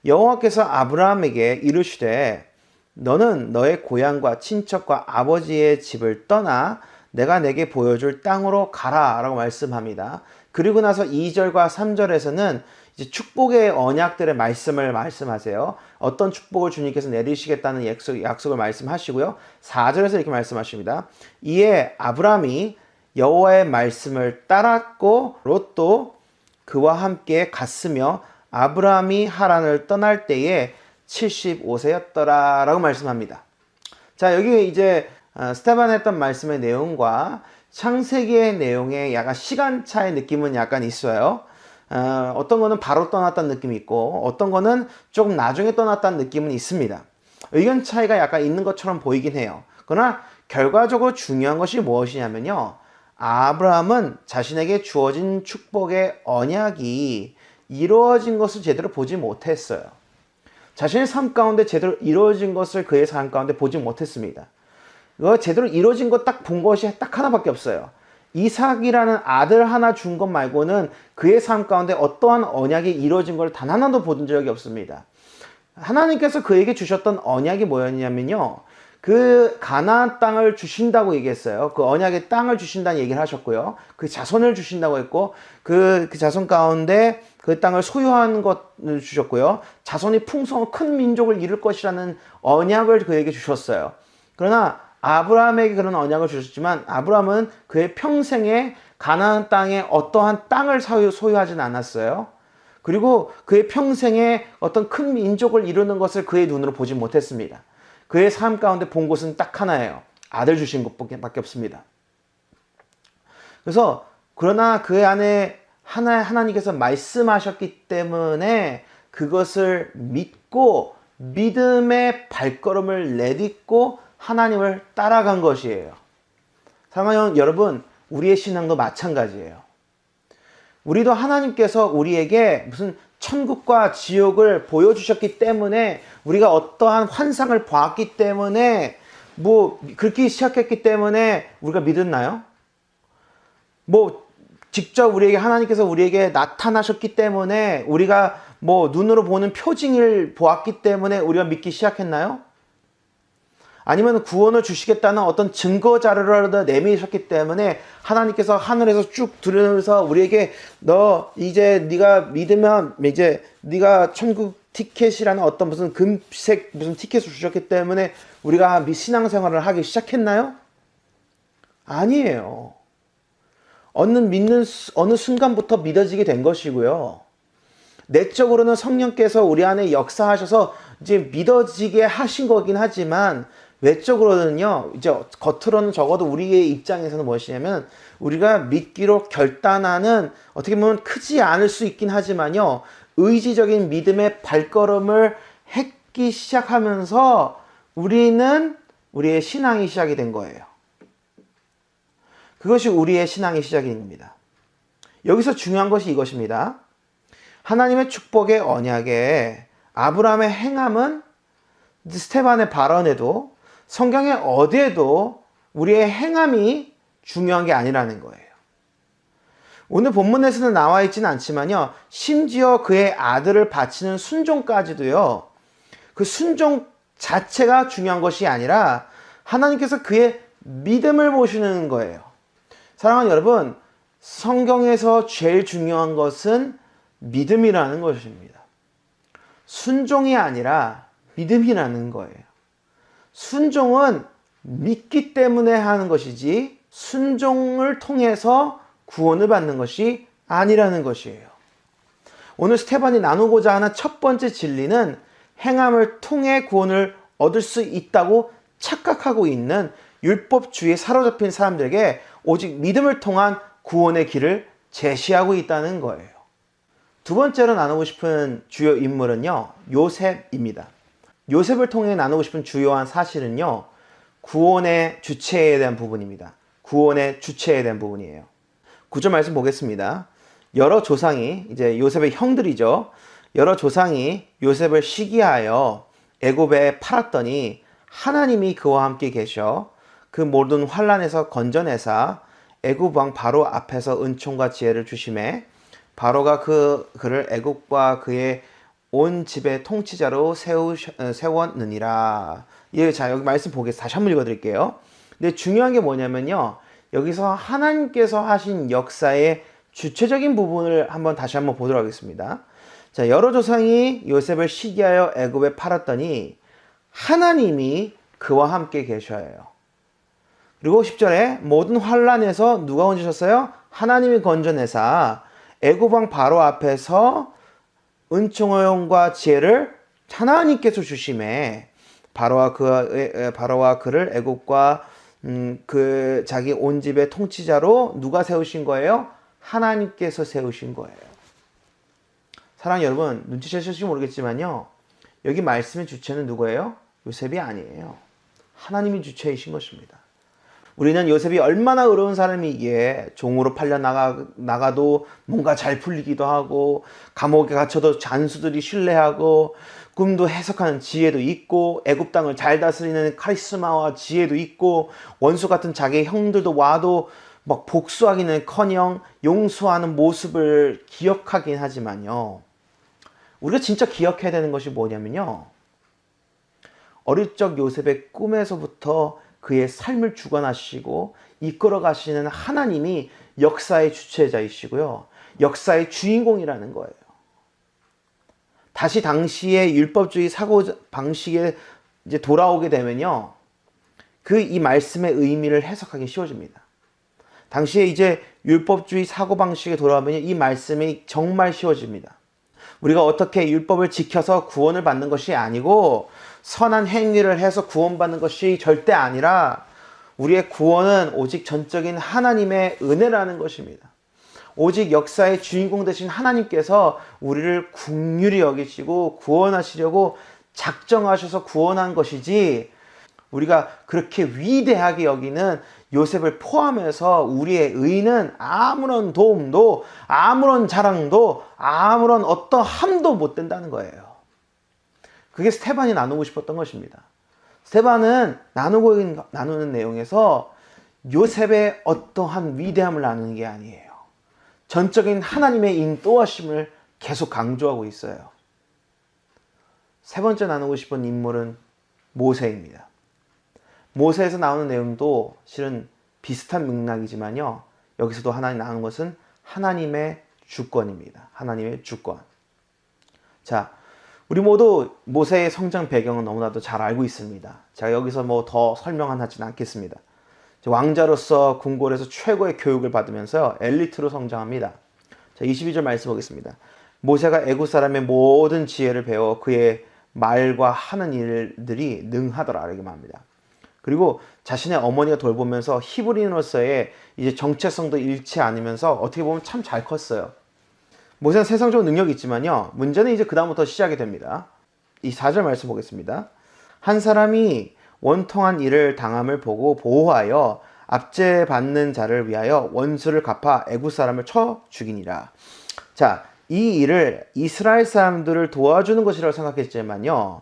여호와께서 아브라함에게 이르시되 너는 너의 고향과 친척과 아버지의 집을 떠나 내가 내게 보여줄 땅으로 가라 라고 말씀합니다. 그리고 나서 2절과 3절에서는 이제 축복의 언약들의 말씀을 말씀하세요. 어떤 축복을 주님께서 내리시겠다는 약속을 말씀하시고요. 4절에서 이렇게 말씀하십니다. 이에 아브라함이 여호와의 말씀을 따랐고 롯도 그와 함께 갔으며 아브라함이 하란을 떠날 때에 75세였더라 라고 말씀합니다. 자, 여기 이제 스테반 했던 말씀의 내용과 창세기의 내용에 약간 시간차의 느낌은 약간 있어요. 어떤 거는 바로 떠났다는 느낌이 있고 어떤 거는 조금 나중에 떠났다는 느낌은 있습니다. 의견 차이가 약간 있는 것처럼 보이긴 해요. 그러나 결과적으로 중요한 것이 무엇이냐면요. 아브라함은 자신에게 주어진 축복의 언약이 이루어진 것을 제대로 보지 못했어요. 자신의 삶 가운데 제대로 이루어진 것을 그의 삶 가운데 보지 못했습니다. 제대로 이루어진 것 딱 본 것이 딱 하나밖에 없어요. 이삭이라는 아들 하나 준 것 말고는 그의 삶 가운데 어떠한 언약이 이루어진 걸 단 하나도 본 적이 없습니다. 하나님께서 그에게 주셨던 언약이 뭐였냐면요. 그 가나안 땅을 주신다고 얘기했어요. 그 언약의 땅을 주신다는 얘기를 하셨고요. 그 자손을 주신다고 했고 그 자손 가운데 그 땅을 소유한 것을 주셨고요. 자손이 풍성한 큰 민족을 이룰 것이라는 언약을 그에게 주셨어요. 그러나 아브라함에게 그런 언약을 주셨지만 아브라함은 그의 평생에 가나안 땅에 어떠한 땅을 소유하진 않았어요. 그리고 그의 평생에 어떤 큰 민족을 이루는 것을 그의 눈으로 보지 못했습니다. 그의 삶 가운데 본 것은 딱 하나예요. 아들 주신 것밖에 없습니다. 그래서 그러나 그 안에 하나님께서 말씀하셨기 때문에 그것을 믿고 믿음의 발걸음을 내딛고 하나님을 따라간 것이에요. 사랑하는 여러분, 우리의 신앙도 마찬가지예요. 우리도 하나님께서 우리에게 무슨 천국과 지옥을 보여주셨기 때문에 우리가 어떠한 환상을 보았기 때문에 그렇게 시작했기 때문에 우리가 믿었나요? 직접 하나님께서 우리에게 나타나셨기 때문에 우리가 눈으로 보는 표징을 보았기 때문에 우리가 믿기 시작했나요? 아니면 구원을 주시겠다는 어떤 증거 자료라도 내미셨기 때문에 하나님께서 하늘에서 쭉 들으면서 우리에게 너 이제 네가 믿으면 이제 네가 천국 티켓이라는 어떤 무슨 금색 무슨 티켓을 주셨기 때문에 우리가 신앙생활을 하기 시작했나요? 아니에요. 어느 순간부터 믿어지게 된 것이고요. 내적으로는 성령께서 우리 안에 역사하셔서 이제 믿어지게 하신 거긴 하지만 외적으로는요, 이제 겉으로는 적어도 우리의 입장에서는 무엇이냐면 우리가 믿기로 결단하는 어떻게 보면 크지 않을 수 있긴 하지만요, 의지적인 믿음의 발걸음을 했기 시작하면서 우리는 우리의 신앙이 시작이 된 거예요. 그것이 우리의 신앙의 시작입니다. 여기서 중요한 것이 이것입니다. 하나님의 축복의 언약에 아브라함의 행함은 스테반의 발언에도 성경의 어디에도 우리의 행함이 중요한 게 아니라는 거예요. 오늘 본문에서는 나와 있지는 않지만요. 심지어 그의 아들을 바치는 순종까지도요. 그 순종 자체가 중요한 것이 아니라 하나님께서 그의 믿음을 보시는 거예요. 사랑하는 여러분, 성경에서 제일 중요한 것은 믿음이라는 것입니다. 순종이 아니라 믿음이라는 거예요. 순종은 믿기 때문에 하는 것이지 순종을 통해서 구원을 받는 것이 아니라는 것이에요. 오늘 스테반이 나누고자 하는 첫 번째 진리는 행함을 통해 구원을 얻을 수 있다고 착각하고 있는 율법주의에 사로잡힌 사람들에게 오직 믿음을 통한 구원의 길을 제시하고 있다는 거예요. 두 번째로 나누고 싶은 주요 인물은요, 요셉입니다. 요셉을 통해 나누고 싶은 주요한 사실은요, 구원의 주체에 대한 부분입니다. 구원의 주체에 대한 부분이에요. 9절 말씀 보겠습니다. 여러 조상이, 이제 요셉의 형들이죠. 여러 조상이 요셉을 시기하여 애굽에 팔았더니 하나님이 그와 함께 계셔 그 모든 환란에서 건져내사 애굽 왕 바로 앞에서 은총과 지혜를 주심에 바로가 그를 애굽과 그의 온 집의 통치자로 세웠느니라. 예, 자 여기 말씀 보겠습니다. 다시 한번 읽어드릴게요. 근데 중요한 게 뭐냐면요. 여기서 하나님께서 하신 역사의 주체적인 부분을 다시 한번 보도록 하겠습니다. 자, 여러 조상이 요셉을 시기하여 애굽에 팔았더니 하나님이 그와 함께 계셔요. 그리고 10절에 모든 환란에서 누가 건지셨어요? 하나님이 건져내사 애굽 왕 바로 앞에서 은총과 지혜를 하나님께서 주심에 바로와 그를 애굽과 그 자기 온 집의 통치자로 누가 세우신 거예요? 하나님께서 세우신 거예요. 사랑하는 여러분, 눈치채실지 모르겠지만요. 여기 말씀의 주체는 누구예요? 요셉이 아니에요. 하나님이 주체이신 것입니다. 우리는 요셉이 얼마나 어려운 사람이기에 종으로 팔려 나가도 뭔가 잘 풀리기도 하고 감옥에 갇혀도 잔수들이 신뢰하고 꿈도 해석하는 지혜도 있고 애굽 땅을 잘 다스리는 카리스마와 지혜도 있고 원수 같은 자기 형들도 와도 막 복수하기는커녕 용서하는 모습을 기억하긴 하지만요. 우리가 진짜 기억해야 되는 것이 뭐냐면요. 어릴 적 요셉의 꿈에서부터 그의 삶을 주관하시고 이끌어 가시는 하나님이 역사의 주체자이시고요. 역사의 주인공이라는 거예요. 다시 당시의 율법주의 사고 방식에 이제 돌아오게 되면요. 이 말씀의 의미를 해석하기 쉬워집니다. 당시에 이제 율법주의 사고 방식에 돌아오면 이 말씀이 정말 쉬워집니다. 우리가 어떻게 율법을 지켜서 구원을 받는 것이 아니고 선한 행위를 해서 구원받는 것이 절대 아니라 우리의 구원은 오직 전적인 하나님의 은혜라는 것입니다. 오직 역사의 주인공 되신 하나님께서 우리를 긍휼히 여기시고 구원하시려고 작정하셔서 구원한 것이지 우리가 그렇게 위대하게 여기는 요셉을 포함해서 우리의 의는 아무런 도움도 아무런 자랑도 아무런 어떠함도 못 된다는 거예요. 그게 스테반이 나누고 싶었던 것입니다. 스테반은 나누는 내용에서 요셉의 어떠한 위대함을 나누는 게 아니에요. 전적인 하나님의 인도하심을 계속 강조하고 있어요. 세 번째 나누고 싶은 인물은 모세입니다. 모세에서 나오는 내용도 실은 비슷한 맥락이지만요. 여기서도 하나님 나누는 것은 하나님의 주권입니다. 하나님의 주권. 자, 우리 모두 모세의 성장 배경은 너무나도 잘 알고 있습니다. 제가 여기서 더 설명하지는 않겠습니다. 왕자로서 궁궐에서 최고의 교육을 받으면서 엘리트로 성장합니다. 자, 22절 말씀 보겠습니다. 모세가 애굽 사람의 모든 지혜를 배워 그의 말과 하는 일들이 능하더라 이렇게 말합니다. 그리고 자신의 어머니가 돌보면서 히브리인으로서의 이제 정체성도 잃지 않으면서 어떻게 보면 참 잘 컸어요. 모세는 세상적으로 능력이 있지만요. 문제는 이제 그 다음부터 시작이 됩니다. 이 4절 말씀 보겠습니다. 한 사람이 원통한 일을 당함을 보고 보호하여 압제받는 자를 위하여 원수를 갚아 애굽 사람을 쳐 죽이니라. 자, 이 일을 이스라엘 사람들을 도와주는 것이라고 생각했지만요.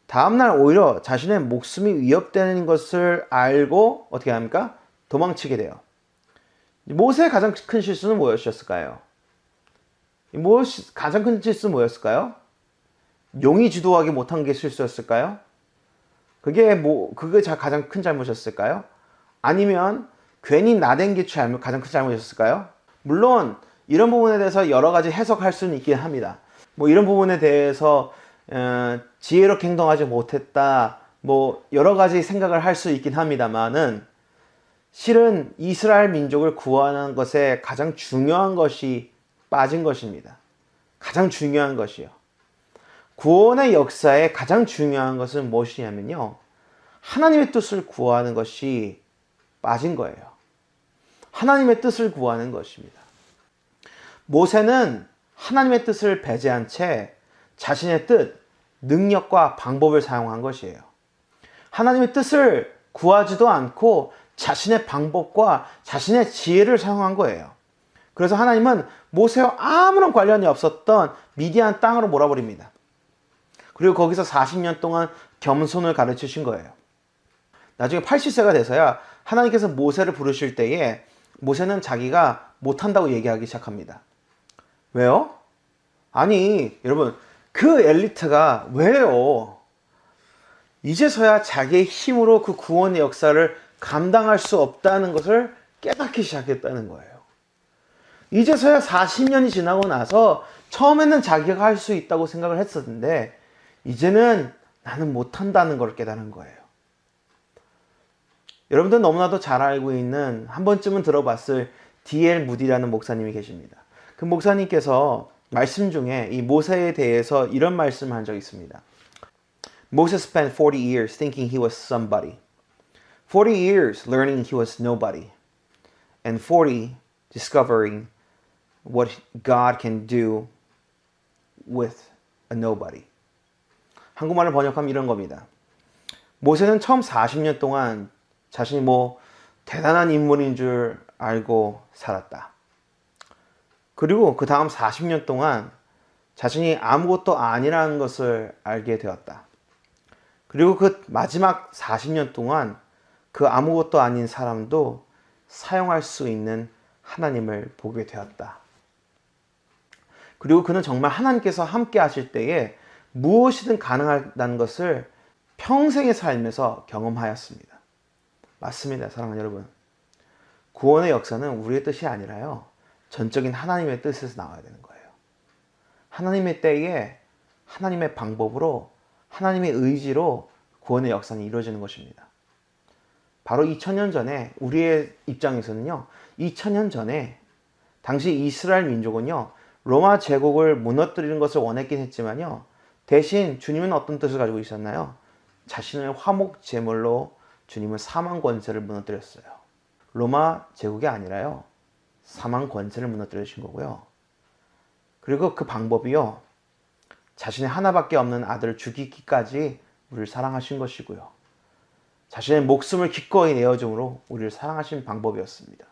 다음날 오히려 자신의 목숨이 위협되는 것을 알고 어떻게 합니까? 도망치게 돼요. 모세의 가장 큰 실수는 무엇이었을까요? 가장 큰 실수는 뭐였을까요? 용이 주도하기 못한 게 실수였을까요? 그게 가장 큰 잘못이었을까요? 아니면 괜히 나댄 게 가장 큰 잘못이었을까요? 물론 이런 부분에 대해서 여러 가지 해석할 수는 있긴 합니다. 이런 부분에 대해서 지혜롭게 행동하지 못했다. 여러 가지 생각을 할 수 있긴 합니다만은 실은 이스라엘 민족을 구하는 것에 가장 중요한 것이 빠진 것입니다. 가장 중요한 것이요. 구원의 역사에 가장 중요한 것은 무엇이냐면요. 하나님의 뜻을 구하는 것이 빠진 거예요. 하나님의 뜻을 구하는 것입니다. 모세는 하나님의 뜻을 배제한 채 자신의 뜻, 능력과 방법을 사용한 것이에요. 하나님의 뜻을 구하지도 않고 자신의 방법과 자신의 지혜를 사용한 거예요. 그래서 하나님은 모세와 아무런 관련이 없었던 미디안 땅으로 몰아버립니다. 그리고 거기서 40년 동안 겸손을 가르치신 거예요. 나중에 80세가 돼서야 하나님께서 모세를 부르실 때에 모세는 자기가 못한다고 얘기하기 시작합니다. 왜요? 아니 여러분 그 엘리트가 왜요? 이제서야 자기의 힘으로 그 구원의 역사를 감당할 수 없다는 것을 깨닫기 시작했다는 거예요. 이제서야 40년이 지나고 나서 처음에는 자기가 할 수 있다고 생각을 했었는데 이제는 나는 못한다는 걸 깨달은 거예요. 여러분들 너무나도 잘 알고 있는 한 번쯤은 들어봤을 D.L. 무디라는 목사님이 계십니다. 그 목사님께서 말씀 중에 이 모세에 대해서 이런 말씀을 한 적이 있습니다. Moses spent 40 years thinking he was somebody. 40 years learning he was nobody. And 40 discovering what God can do with a nobody. 한국말을 번역하면 이런 겁니다. 모세는 처음 40년 동안 자신이 대단한 인물인 줄 알고 살았다. 그리고 그 다음 40년 동안 자신이 아무것도 아니라는 것을 알게 되었다. 그리고 그 마지막 40년 동안 그 아무것도 아닌 사람도 사용할 수 있는 하나님을 보게 되었다. 그리고 그는 정말 하나님께서 함께 하실 때에 무엇이든 가능하다는 것을 평생의 삶에서 경험하였습니다. 맞습니다, 사랑하는 여러분. 구원의 역사는 우리의 뜻이 아니라요, 전적인 하나님의 뜻에서 나와야 되는 거예요. 하나님의 때에 하나님의 방법으로 하나님의 의지로 구원의 역사는 이루어지는 것입니다. 바로 2000년 전에 우리의 입장에서는요, 2000년 전에 당시 이스라엘 민족은요, 로마 제국을 무너뜨리는 것을 원했긴 했지만요, 대신 주님은 어떤 뜻을 가지고 있었나요? 자신의 화목 제물로 주님은 사망 권세를 무너뜨렸어요. 로마 제국이 아니라요, 사망 권세를 무너뜨려 주신 거고요. 그리고 그 방법이요, 자신의 하나밖에 없는 아들을 죽이기까지 우리를 사랑하신 것이고요. 자신의 목숨을 기꺼이 내어줌으로 우리를 사랑하신 방법이었습니다.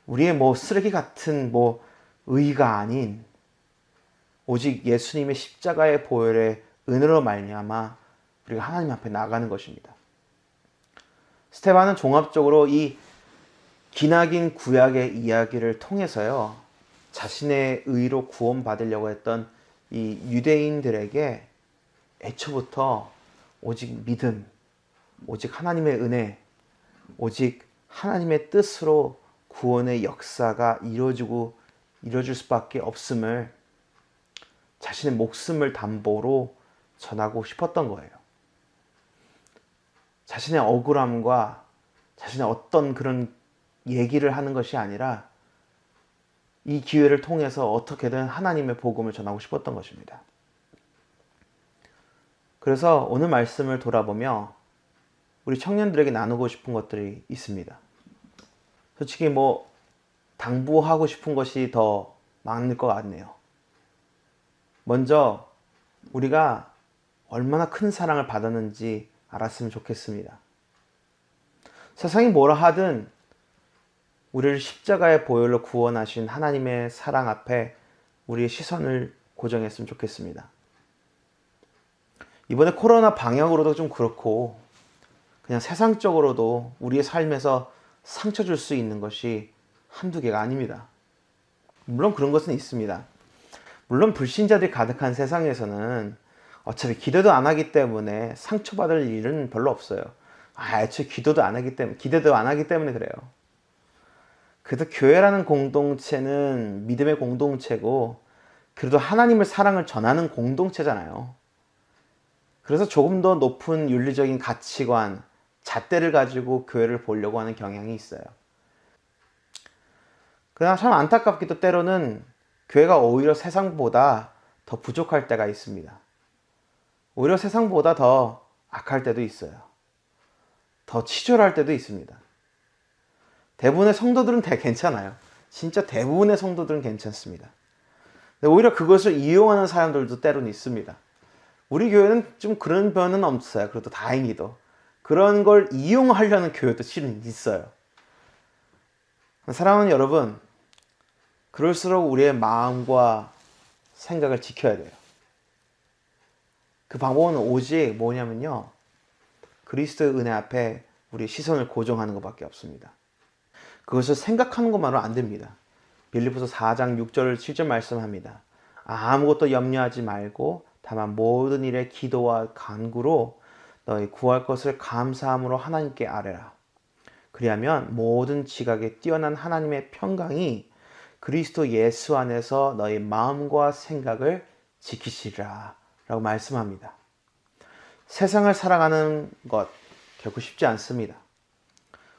우리의 쓰레기 같은 의가 아닌 오직 예수님의 십자가의 보혈의 은혜로 말미암아 우리가 하나님 앞에 나가는 것입니다. 스테반은 종합적으로 이 기나긴 구약의 이야기를 통해서요, 자신의 의로 구원받으려고 했던 이 유대인들에게 애초부터 오직 믿음, 오직 하나님의 은혜, 오직 하나님의 뜻으로 구원의 역사가 이루어질 수밖에 없음을 자신의 목숨을 담보로 전하고 싶었던 거예요. 자신의 억울함과 자신의 어떤 그런 얘기를 하는 것이 아니라 이 기회를 통해서 어떻게든 하나님의 복음을 전하고 싶었던 것입니다. 그래서 오늘 말씀을 돌아보며 우리 청년들에게 나누고 싶은 것들이 있습니다. 솔직히 당부하고 싶은 것이 더 많을 것 같네요. 먼저 우리가 얼마나 큰 사랑을 받았는지 알았으면 좋겠습니다. 세상이 뭐라 하든 우리를 십자가의 보혈로 구원하신 하나님의 사랑 앞에 우리의 시선을 고정했으면 좋겠습니다. 이번에 코로나 방역으로도 좀 그렇고 그냥 세상적으로도 우리의 삶에서 상처 줄 수 있는 것이 한두 개가 아닙니다. 물론 그런 것은 있습니다. 물론 불신자들이 가득한 세상에서는 어차피 기도도 안 하기 때문에 상처받을 일은 별로 없어요. 애초에 기대도 안 하기 때문에 그래요. 그래도 교회라는 공동체는 믿음의 공동체고 그래도 하나님의 사랑을 전하는 공동체잖아요. 그래서 조금 더 높은 윤리적인 가치관, 잣대를 가지고 교회를 보려고 하는 경향이 있어요. 그러나 참 안타깝게도 때로는 교회가 오히려 세상보다 더 부족할 때가 있습니다. 오히려 세상보다 더 악할 때도 있어요. 더 치졸할 때도 있습니다. 대부분의 성도들은 괜찮아요. 진짜 대부분의 성도들은 괜찮습니다. 근데 오히려 그것을 이용하는 사람들도 때로는 있습니다. 우리 교회는 좀 그런 변은 없어요. 그래도 다행히도. 그런 걸 이용하려는 교회도 실은 있어요. 사랑하는 여러분, 그럴수록 우리의 마음과 생각을 지켜야 돼요. 그 방법은 오직 뭐냐면요, 그리스도의 은혜 앞에 우리 시선을 고정하는 것밖에 없습니다. 그것을 생각하는 것만으로 안 됩니다. 빌립보서 4장 6절 7절 말씀합니다. 아무것도 염려하지 말고 다만 모든 일에 기도와 간구로 너희 구할 것을 감사함으로 하나님께 아뢰라. 그리하면 모든 지각에 뛰어난 하나님의 평강이 그리스도 예수 안에서 너희 마음과 생각을 지키시리라 라고 말씀합니다. 세상을 살아가는 것 결코 쉽지 않습니다.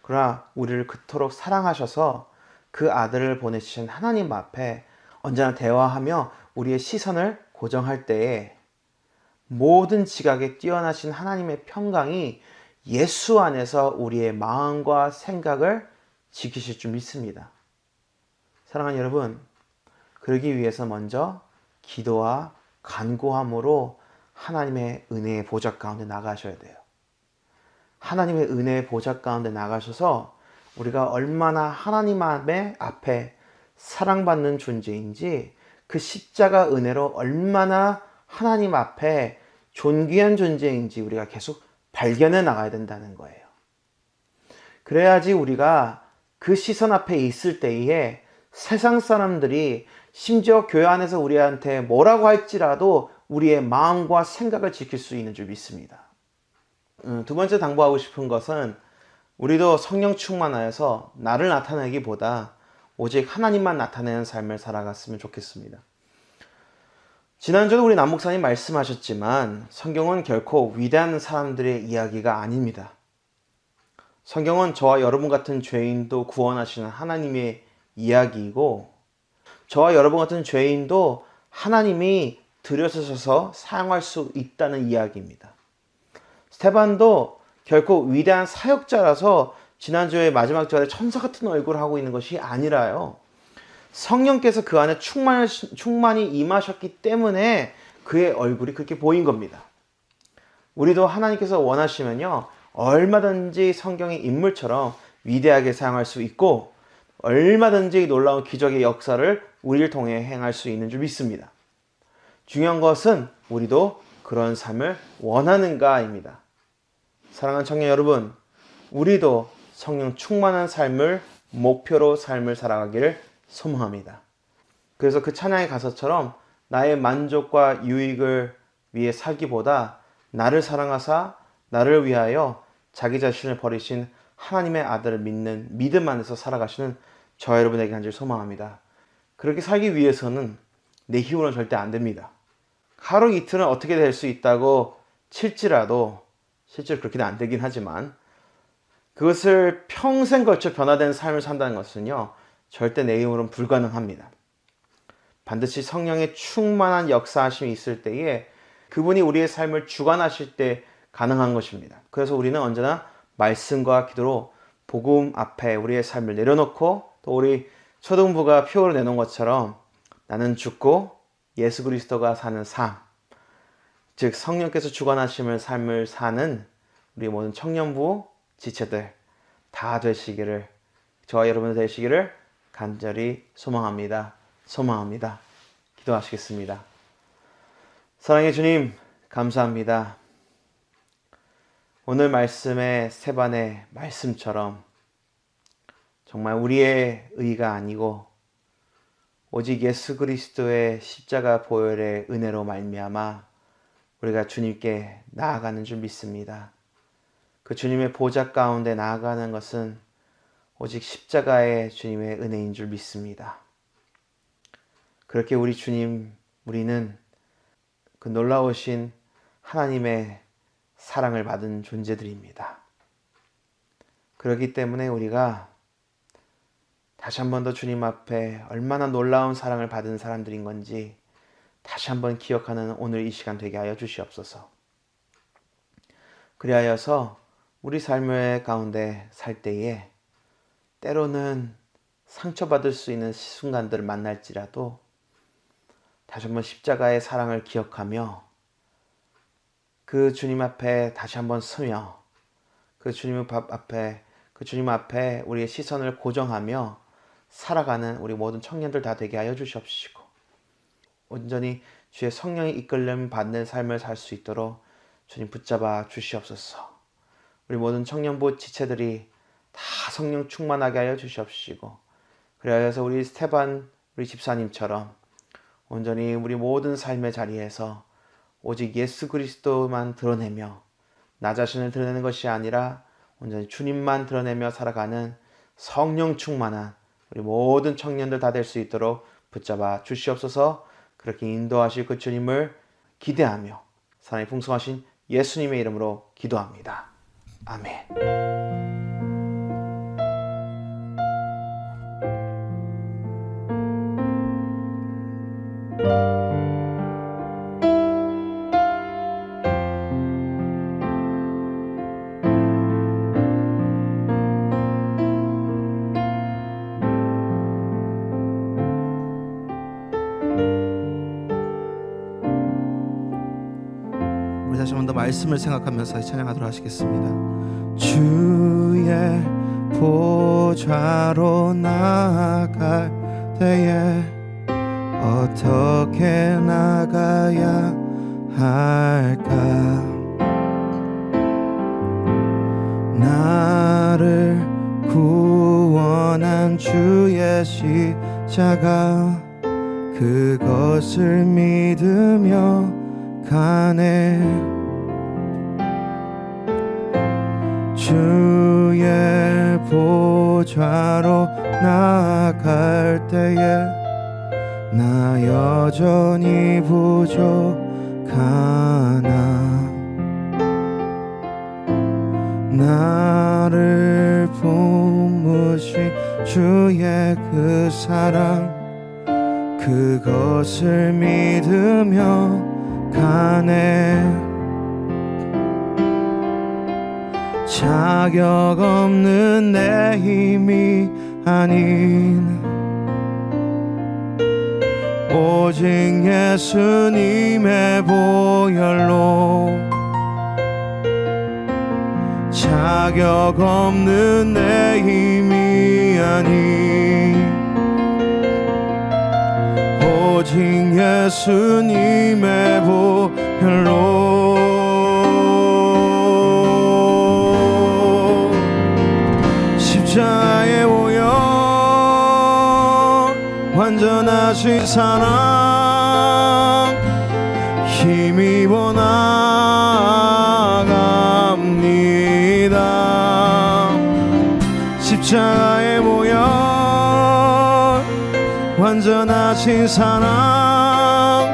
그러나 우리를 그토록 사랑하셔서 그 아들을 보내주신 하나님 앞에 언제나 대화하며 우리의 시선을 고정할 때에 모든 지각에 뛰어나신 하나님의 평강이 예수 안에서 우리의 마음과 생각을 지키실 줄 믿습니다. 사랑하는 여러분, 그러기 위해서 먼저 기도와 간구함으로 하나님의 은혜의 보좌 가운데 나가셔야 돼요. 하나님의 은혜의 보좌 가운데 나가셔서 우리가 얼마나 하나님 앞에 사랑받는 존재인지, 그 십자가 은혜로 얼마나 하나님 앞에 존귀한 존재인지 우리가 계속 발견해 나가야 된다는 거예요. 그래야지 우리가 그 시선 앞에 있을 때에 세상 사람들이 심지어 교회 안에서 우리한테 뭐라고 할지라도 우리의 마음과 생각을 지킬 수 있는 줄 믿습니다. 두 번째 당부하고 싶은 것은 우리도 성령 충만하여서 나를 나타내기보다 오직 하나님만 나타내는 삶을 살아갔으면 좋겠습니다. 지난주에 우리 남목사님 말씀하셨지만 성경은 결코 위대한 사람들의 이야기가 아닙니다. 성경은 저와 여러분 같은 죄인도 구원하시는 하나님의 이야기이고, 저와 여러분 같은 죄인도 하나님이 들여서셔서 사용할 수 있다는 이야기입니다. 스테반도 결코 위대한 사역자라서 지난주에 마지막 절에 천사 같은 얼굴을 하고 있는 것이 아니라요, 성령께서 그 안에 충만히 임하셨기 때문에 그의 얼굴이 그렇게 보인 겁니다. 우리도 하나님께서 원하시면요, 얼마든지 성경의 인물처럼 위대하게 사용할 수 있고 얼마든지 놀라운 기적의 역사를 우리를 통해 행할 수 있는 줄 믿습니다. 중요한 것은 우리도 그런 삶을 원하는가입니다. 사랑하는 청년 여러분, 우리도 성령 충만한 삶을 목표로 삶을 살아가기를 소망합니다. 그래서 그 찬양의 가사처럼 나의 만족과 유익을 위해 살기보다 나를 사랑하사 나를 위하여 자기 자신을 버리신 하나님의 아들을 믿는 믿음 안에서 살아가시는 저 여러분에게 간절히 소망합니다. 그렇게 살기 위해서는 내 힘으로는 절대 안 됩니다. 하루 이틀은 어떻게 될 수 있다고 칠지라도 실제로 그렇게는 안 되긴 하지만, 그것을 평생 걸쳐 변화된 삶을 산다는 것은요, 절대 내 힘으로는 불가능합니다. 반드시 성령의 충만한 역사하심이 있을 때에 그분이 우리의 삶을 주관하실 때 가능한 것입니다. 그래서 우리는 언제나 말씀과 기도로 복음 앞에 우리의 삶을 내려놓고, 또 우리 초등부가 표를 내놓은 것처럼 나는 죽고 예수 그리스도가 사는 삶, 즉 성령께서 주관하심을 삶을 사는 우리 모든 청년부 지체들 다 되시기를, 저와 여러분 되시기를 간절히 소망합니다. 기도하시겠습니다. 사랑의 주님, 감사합니다. 오늘 말씀의 스테반의 말씀처럼 정말 우리의 의가 아니고 오직 예수 그리스도의 십자가 보혈의 은혜로 말미암아 우리가 주님께 나아가는 줄 믿습니다. 그 주님의 보좌 가운데 나아가는 것은 오직 십자가의 주님의 은혜인 줄 믿습니다. 그렇게 우리 주님, 우리는 그 놀라우신 하나님의 사랑을 받은 존재들입니다. 그렇기 때문에 우리가 다시 한 번 더 주님 앞에 얼마나 놀라운 사랑을 받은 사람들인 건지 다시 한번 기억하는 오늘 이 시간 되게 하여 주시옵소서. 그리하여서 우리 삶의 가운데 살 때에 때로는 상처받을 수 있는 순간들을 만날지라도 다시 한번 십자가의 사랑을 기억하며 그 주님 앞에 다시 한번 서며 그 주님 앞에 우리의 시선을 고정하며 살아가는 우리 모든 청년들 다 되게 하여 주시옵시고, 온전히 주의 성령의 이끌림 받는 삶을 살 수 있도록 주님 붙잡아 주시옵소서. 우리 모든 청년부 지체들이 다 성령 충만하게 하여 주시옵시고, 그래서 우리 스테반 우리 집사님처럼 온전히 우리 모든 삶의 자리에서 오직 예수 그리스도만 드러내며 나 자신을 드러내는 것이 아니라 온전히 주님만 드러내며 살아가는 성령 충만한 우리 모든 청년들 다 될 수 있도록 붙잡아 주시옵소서. 그렇게 인도하실 그 주님을 기대하며 사랑이 풍성하신 예수님의 이름으로 기도합니다. 아멘. 우리 다시 한 번 더 말씀을 생각하면서 찬양하도록 하시겠습니다. 주의 보좌로 나아갈 때에 어떻게 나가야 할까? 나를 구원한 주의 십자가 그것을 믿으며 가네. 주의 보좌로 나아갈 때에 나 여전히 부족하나. 나를 품으신 주의 그 사랑 그것을 믿으며 가네. 자격 없는 내 힘이 아닌 오직 예수님의 보혈로 자격 없는 내 힘이 아닌 오직 예수님의 보혈로 십자가에 오여 완전하신 사랑 힘입어 나갑니다. 십자가에 모여 완전하신 사랑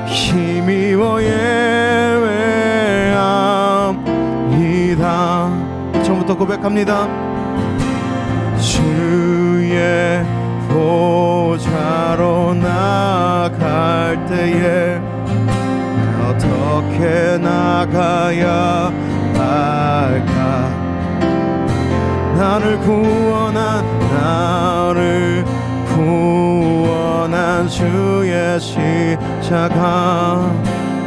힘입어 예배합니다. 처음부터 고백합니다. 주의 보좌로 나갈 때에 어떻게 나가야 할까? 나를 구원한 주의 십자가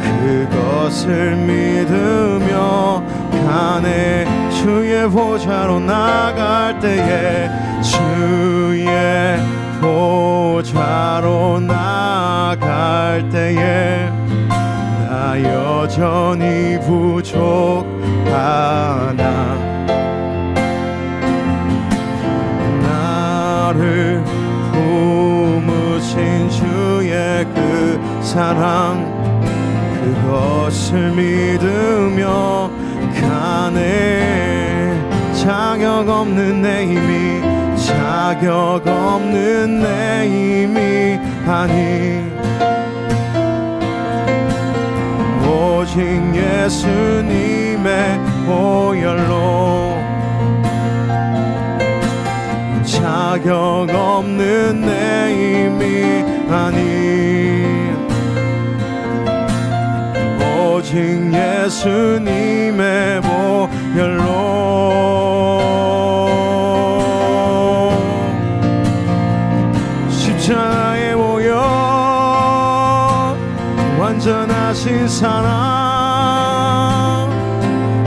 그것을 믿으며 가네. 주의 보좌로 나갈 때에 주의 보좌로 나갈 때에 나 여전히 부족하나. 나를 품으신 주의 그 사랑 그것을 믿으며 가네. 자격 없는 내 힘이 자격 없는 내 힘이 아닌 오직 예수님의 보혈로 자격 없는 내 힘이 아닌 오직 예수님의 보혈로 십자가에 모여 완전하신 사랑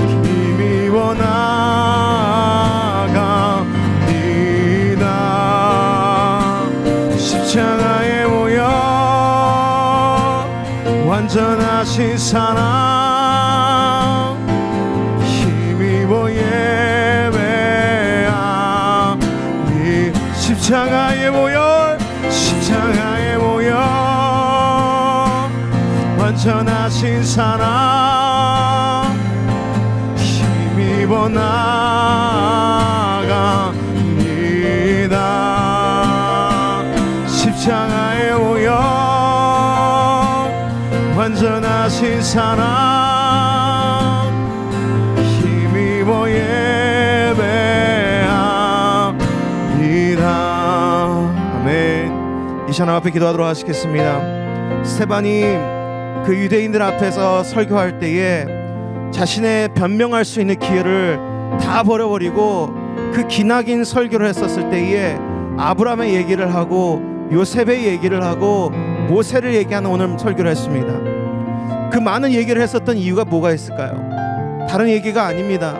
힘입어 나갑니다. 십자가에 모여 완전하신 사랑 십자가의 모여 십자가의 모여 완전하신 사랑 힘입어 나갑니다. 십자가에 모여 완전하신 사랑 힘입어 예배합니다. 아멘. 이 시간 앞에 기도하도록 하시겠습니다. 스테반이 그 유대인들 앞에서 설교할 때에 자신의 변명할 수 있는 기회를 다 버려버리고 그 기나긴 설교를 했었을 때에 아브라함의 얘기를 하고 요셉의 얘기를 하고 모세를 얘기하는 오늘 설교를 했습니다. 그 많은 얘기를 했었던 이유가 뭐가 있을까요? 다른 얘기가 아닙니다.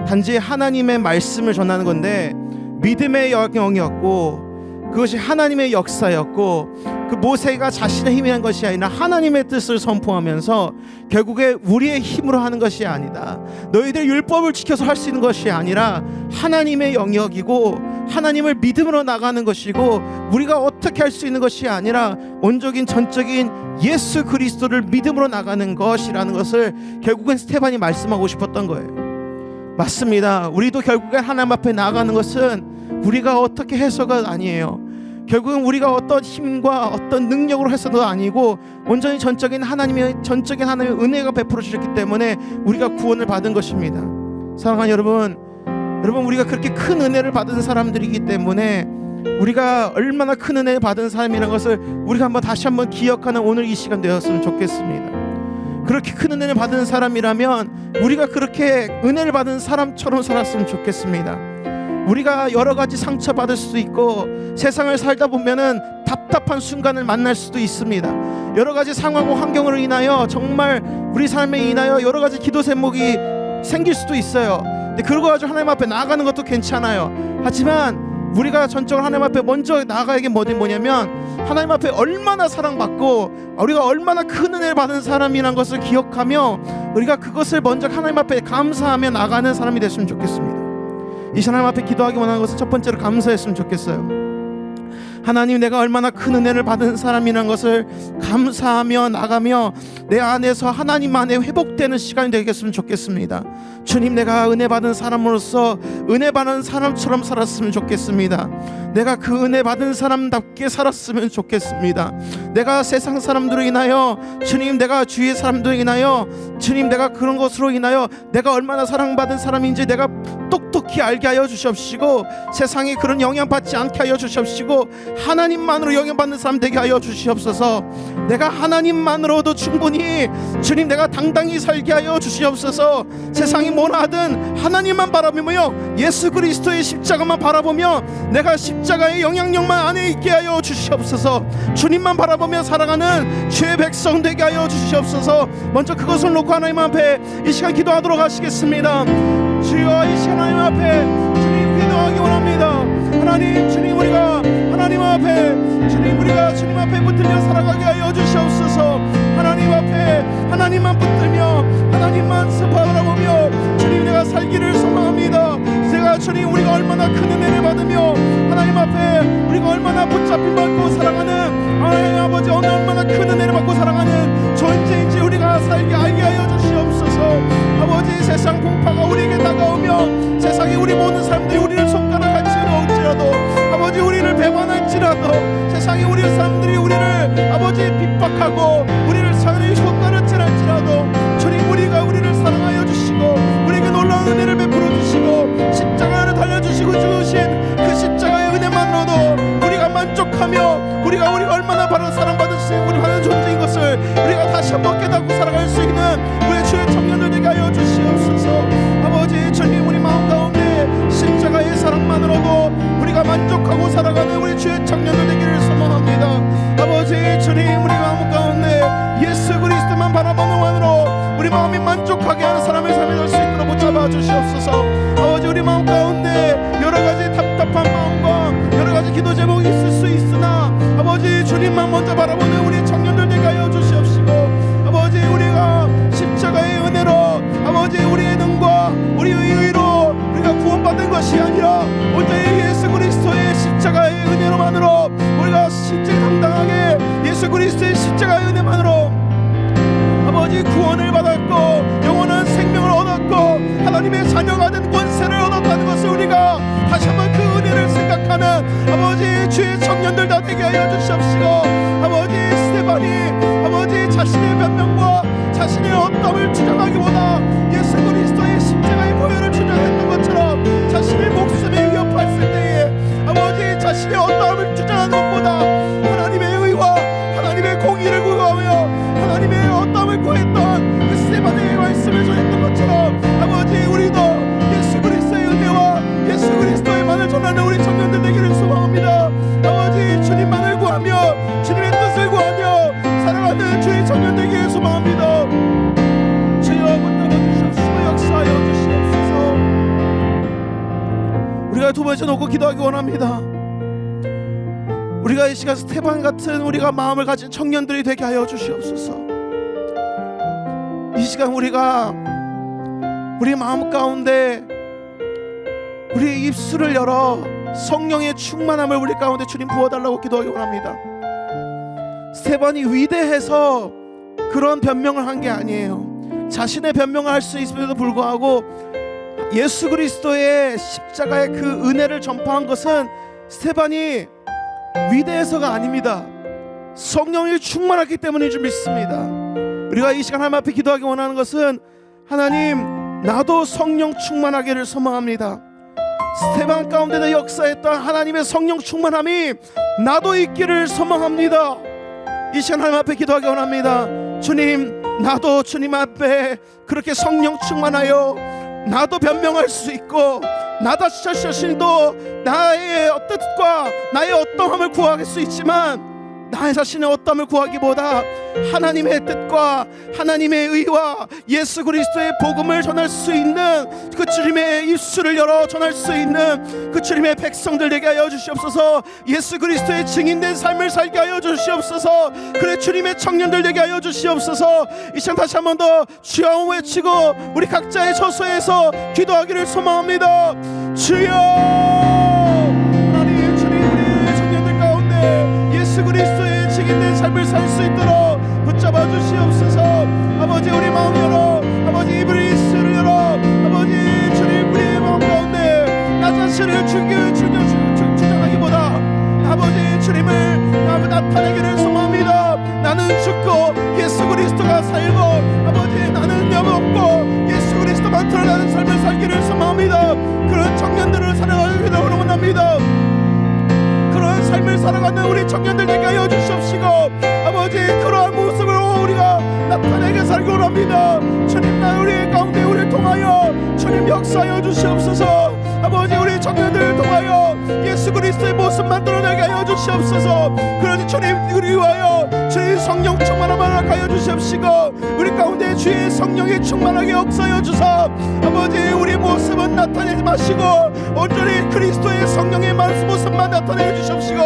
단지 하나님의 말씀을 전하는 건데 믿음의 영역이었고 그것이 하나님의 역사였고 그 모세가 자신의 힘이 한 것이 아니라 하나님의 뜻을 선포하면서 결국에 우리의 힘으로 하는 것이 아니다. 너희들 율법을 지켜서 할 수 있는 것이 아니라 하나님의 영역이고 하나님을 믿음으로 나가는 것이고 우리가 어떻게 할 수 있는 것이 아니라 온적인 전적인 예수 그리스도를 믿음으로 나가는 것이라는 것을 결국엔 스테반이 말씀하고 싶었던 거예요. 맞습니다. 우리도 결국엔 하나님 앞에 나아가는 것은 우리가 어떻게 해서가 아니에요. 결국은 우리가 어떤 힘과 어떤 능력으로 해서도 아니고 온전히 전적인 하나님의 은혜가 베풀어 주셨기 때문에 우리가 구원을 받은 것입니다. 사랑하는 여러분 우리가 그렇게 큰 은혜를 받은 사람들이기 때문에 우리가 얼마나 큰 은혜를 받은 사람이라는 것을 우리가 다시 한번 기억하는 오늘 이 시간 되었으면 좋겠습니다. 그렇게 큰 은혜를 받은 사람이라면 우리가 그렇게 은혜를 받은 사람처럼 살았으면 좋겠습니다. 우리가 여러 가지 상처받을 수도 있고 세상을 살다 보면은 답답한 순간을 만날 수도 있습니다. 여러 가지 상황과 환경으로 인하여 정말 우리 삶에 인하여 여러 가지 기도 제목이 생길 수도 있어요. 근데 그러고 가지고 하나님 앞에 나아가는 것도 괜찮아요. 하지만 우리가 전적으로 하나님 앞에 먼저 나아가야 게 뭐냐면 하나님 앞에 얼마나 사랑받고 우리가 얼마나 큰 은혜를 받은 사람이라는 것을 기억하며 우리가 그것을 먼저 하나님 앞에 감사하며 나가는 사람이 됐으면 좋겠습니다. 이 하나님 앞에 기도하기 원하는 것은 첫 번째로 감사했으면 좋겠어요. 하나님, 내가 얼마나 큰 은혜를 받은 사람이라는 것을 감사하며 나가며 내 안에서 하나님 안에 회복되는 시간이 되겠으면 좋겠습니다. 주님, 내가 은혜 받은 사람으로서 은혜 받은 사람처럼 살았으면 좋겠습니다. 내가 그 은혜 받은 사람답게 살았으면 좋겠습니다. 내가 세상 사람들로 인하여 주님, 내가 주위의 사람들로 인하여 주님, 내가 그런 것으로 인하여 내가 얼마나 사랑받은 사람인지 내가 똑똑히 알게 하여 주시옵시고 세상에 그런 영향받지 않게 하여 주시옵시고 하나님만으로 영향받는 사람 되게 하여 주시옵소서. 내가 하나님만으로도 충분히 주님, 내가 당당히 살게 하여 주시옵소서. 세상이 뭐라 하든 하나님만 바라보며 예수 그리스도의 십자가만 바라보며 내가 십자가의 영향력만 안에 있게 하여 주시옵소서. 주님만 바라보며 살아가는 주의 백성 되게 하여 주시옵소서. 먼저 그것을 놓고 하나님 앞에 이 시간 기도하도록 하시겠습니다. 주여, 이 시간 하나님 앞에 주님 기도하기 원합니다. 하나님, 주님, 우리가 하나님 앞에 주님, 우리가 주님 앞에 붙들며 살아가게 하여 주시옵소서. 하나님 앞에 하나님만 붙들며 하나님만 바라보며 주님, 내가 살기를 소망합니다. 제가 주님, 우리가 얼마나 큰 은혜를 받으며 하나님 앞에 우리가 얼마나 붙잡힘 받고 살아가는 하나님 아버지, 얼마나 큰 은혜를 받고 살아가는 존재인지 우리가 살게 알게 하여 주시옵소서. 아버지, 세상 공파가 우리에게 다가오며 세상에 우리 모든 사람들이 우리를 손가락할지라도 아버지, 우리를 배반할지라도 세상에 우리 사람들이 우리를 아버지 핍박하고 우리를 사랑의 손가락질할지라도 주님, 우리를 사랑하여 주시고 우리에게 놀라운 은혜를 베풀어 주시고 십자가를 달려주시고 주신 그 십자가의 은혜만으로도 우리가 만족하며 우리가 얼마나 바로 사랑받은 우리 하는 존재인 것을 우리가 다시 한번 깨닫고 살아갈 수 있는 우리 주의 청년들 되게 하여 주시옵소서. 아버지, 주님, 우리 마음 가운데 십자가의 사랑만으로도 우리가 만족하고 살아가는 우리 주의 청년들 되기를 소망합니다. 아버지, 주님, 우리 마음 가운데 예수 그리스도만 바라보는 만으로 우리 마음이 만족하게 하는 사람의 삶이 될 수 있도록 붙잡아 주시옵소서. 아버지, 우리 마음 가운데 여러 가지 답답한 마음과 여러 가지 기도 제목이 있을 수 있으나 아버지, 주님만 먼저 바라보는 우리 청년들 되게 하여 주시옵시고 아버지, 우리가 십자가의 은혜로 아버지 우리의 능과 우리의 의로 우리가 구원받은 것이 아니라 온전히 예수 그리스도의 십자가의 자신의 어떠함을 주장하는 것보다 하나님의 의와 하나님의 공의를 구하며 하나님의 어떠함을 구했던 그 스데반의 말씀을 전했던 것처럼 아버지 우리도 예수 그리스도의 은혜와 예수 그리스도의만을 전하는 우리 청년들 되기를 소망합니다. 아버지 주님만을 구하며 주님의 뜻을 구하며 살아가는 주의 청년 되기를 소망합니다. 주여 붙잡아 주시옵시고 역사하여 주시옵소서. 우리가 두 번째 놓고 기도하기 원합니다. 우리가 이 시간 스테반 같은 우리가 마음을 가진 청년들이 되게 하여 주시옵소서. 이 시간 우리가 우리 마음 가운데 우리의 입술을 열어 성령의 충만함을 우리 가운데 주님 부어달라고 기도하기 원합니다. 스테반이 위대해서 그런 변명을 한 게 아니에요. 자신의 변명을 할 수 있음에도 불구하고 예수 그리스도의 십자가의 그 은혜를 전파한 것은 스테반이 위대해서가 아닙니다. 성령이 충만했기 때문인 줄 믿습니다. 우리가 이 시간 하나님 앞에 기도하기 원하는 것은 하나님 나도 성령 충만하기를 소망합니다. 스테반 가운데도 역사했던 하나님의 성령 충만함이 나도 있기를 소망합니다. 이 시간 하나님 앞에 기도하기 원합니다. 주님 나도 주님 앞에 그렇게 성령 충만하여 나도 변명할 수 있고 나 자신도 나의 뜻과 나의 어떠함을 구할 수 있지만 나의 자신의 어떠함을 구하기보다 하나님의 뜻과 하나님의 의와 예수 그리스도의 복음을 전할 수 있는 그 주님의 입술을 열어 전할 수 있는 그 주님의 백성들 되게 하여 주시옵소서. 예수 그리스도의 증인된 삶을 살게 하여 주시옵소서. 그래 주님의 청년들 되게 하여 주시옵소서. 이 시간 다시 한 번 더 주여 외치고 우리 각자의 처소에서 기도하기를 소망합니다. 주여 하나님 주님 우리 청년들 가운데 예수 그리스도의 증인된 삶을 살 수 있도록 붙잡아 주시옵소서. 아버지 우리 마음 열어 아버지 입술을 열어 아버지 주님 우리의 마음 가운데 나 자신을 주장하기보다 아버지 주님을 나타내기를 소망합니다. 나는 죽고 예수 그리스도가 살고 아버지 나는 영없고 예수 그리스도만 드러나는 삶을 살기를 소망합니다. 그런 청년들을 살아가기를 원합니다. 그런 삶을 살아가는 우리 청년들 되게 하여 주시옵시고 아버지 그러한 모습으로 우리가 나타내게 살기 원합니다. 주님 나 우리 가운데 우리를 통하여 주님 역사하여 주시옵소서. 아버지 우리 청년들을 통하여 예수 그리스도의 모습만 드러나게 하여 주시옵소서. 그러니 주님 우리 위하여 주의 성령 충만함을 하여 주시옵시고 우리 가운데 주의 성령이 충만하게 역사하여 주사 아버지 우리 모습은 나타내지 마시고 온전히 그리스도의 성령의 모습만 나타내 주시옵시고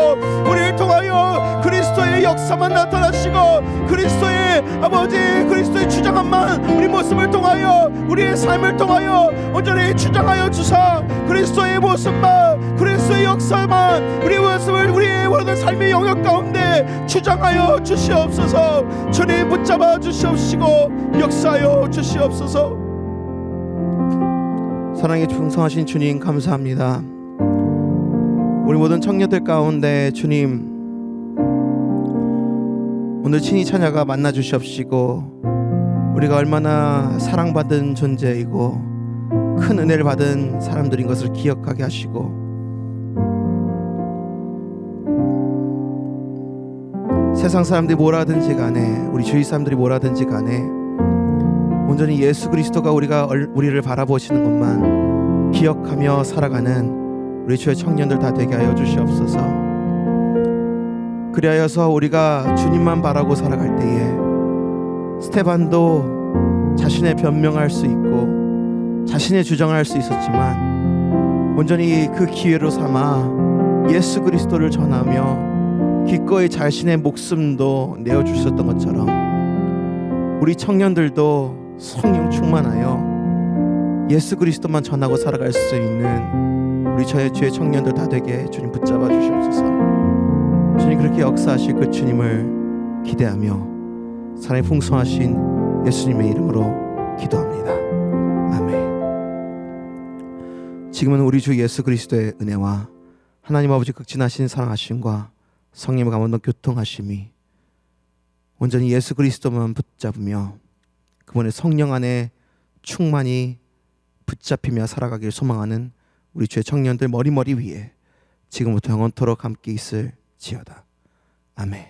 우리를 통하여 그리스도의 역사만 나타나시고 그리스도의 아버지 그리스도의 주장함만 우리 모습을 통하여 우리의 삶을 통하여 온전히 주장하여 주사 그리스도의 모습만 그리스도의 역사만 우리의 모습을 우리의 모든 삶의 영역 가운데 주장하여 주시옵소서. 주님 붙잡아 주시옵시고 역사하여 주시옵소서. 사랑에 충성하신 주님 감사합니다. 우리 모든 청년들 가운데 주님 오늘 친히 찬야가 만나 주시옵시고 우리가 얼마나 사랑받은 존재이고 큰 은혜를 받은 사람들인 것을 기억하게 하시고 세상 사람들이 뭐라든지 간에 우리 주위 사람들이 뭐라든지 간에 온전히 예수 그리스도가 우리를 바라보시는 것만 기억하며 살아가는 우리 주의 청년들 다 되게 하여 주시옵소서. 그리하여서 우리가 주님만 바라고 살아갈 때에 스테반도 자신의 변명할 수 있고 자신의 주장을 할 수 있었지만 온전히 그 기회로 삼아 예수 그리스도를 전하며 기꺼이 자신의 목숨도 내어주셨던 것처럼 우리 청년들도 성령 충만하여 예수 그리스도만 전하고 살아갈 수 있는 우리 주의 청년들 다 되게 주님 붙잡아 주시옵소서. 주님 그렇게 역사하실 그 주님을 기대하며 사랑이 풍성하신 예수님의 이름으로 기도합니다. 아멘. 지금은 우리 주 예수 그리스도의 은혜와 하나님 아버지 극진하신 사랑하심과 성령의 감원도 교통하심이 온전히 예수 그리스도만 붙잡으며 그분의 성령 안에 충만히 붙잡히며 살아가기를 소망하는 우리 주의 청년들 머리 위에 지금부터 영원토록 함께 있을지어다. 아멘.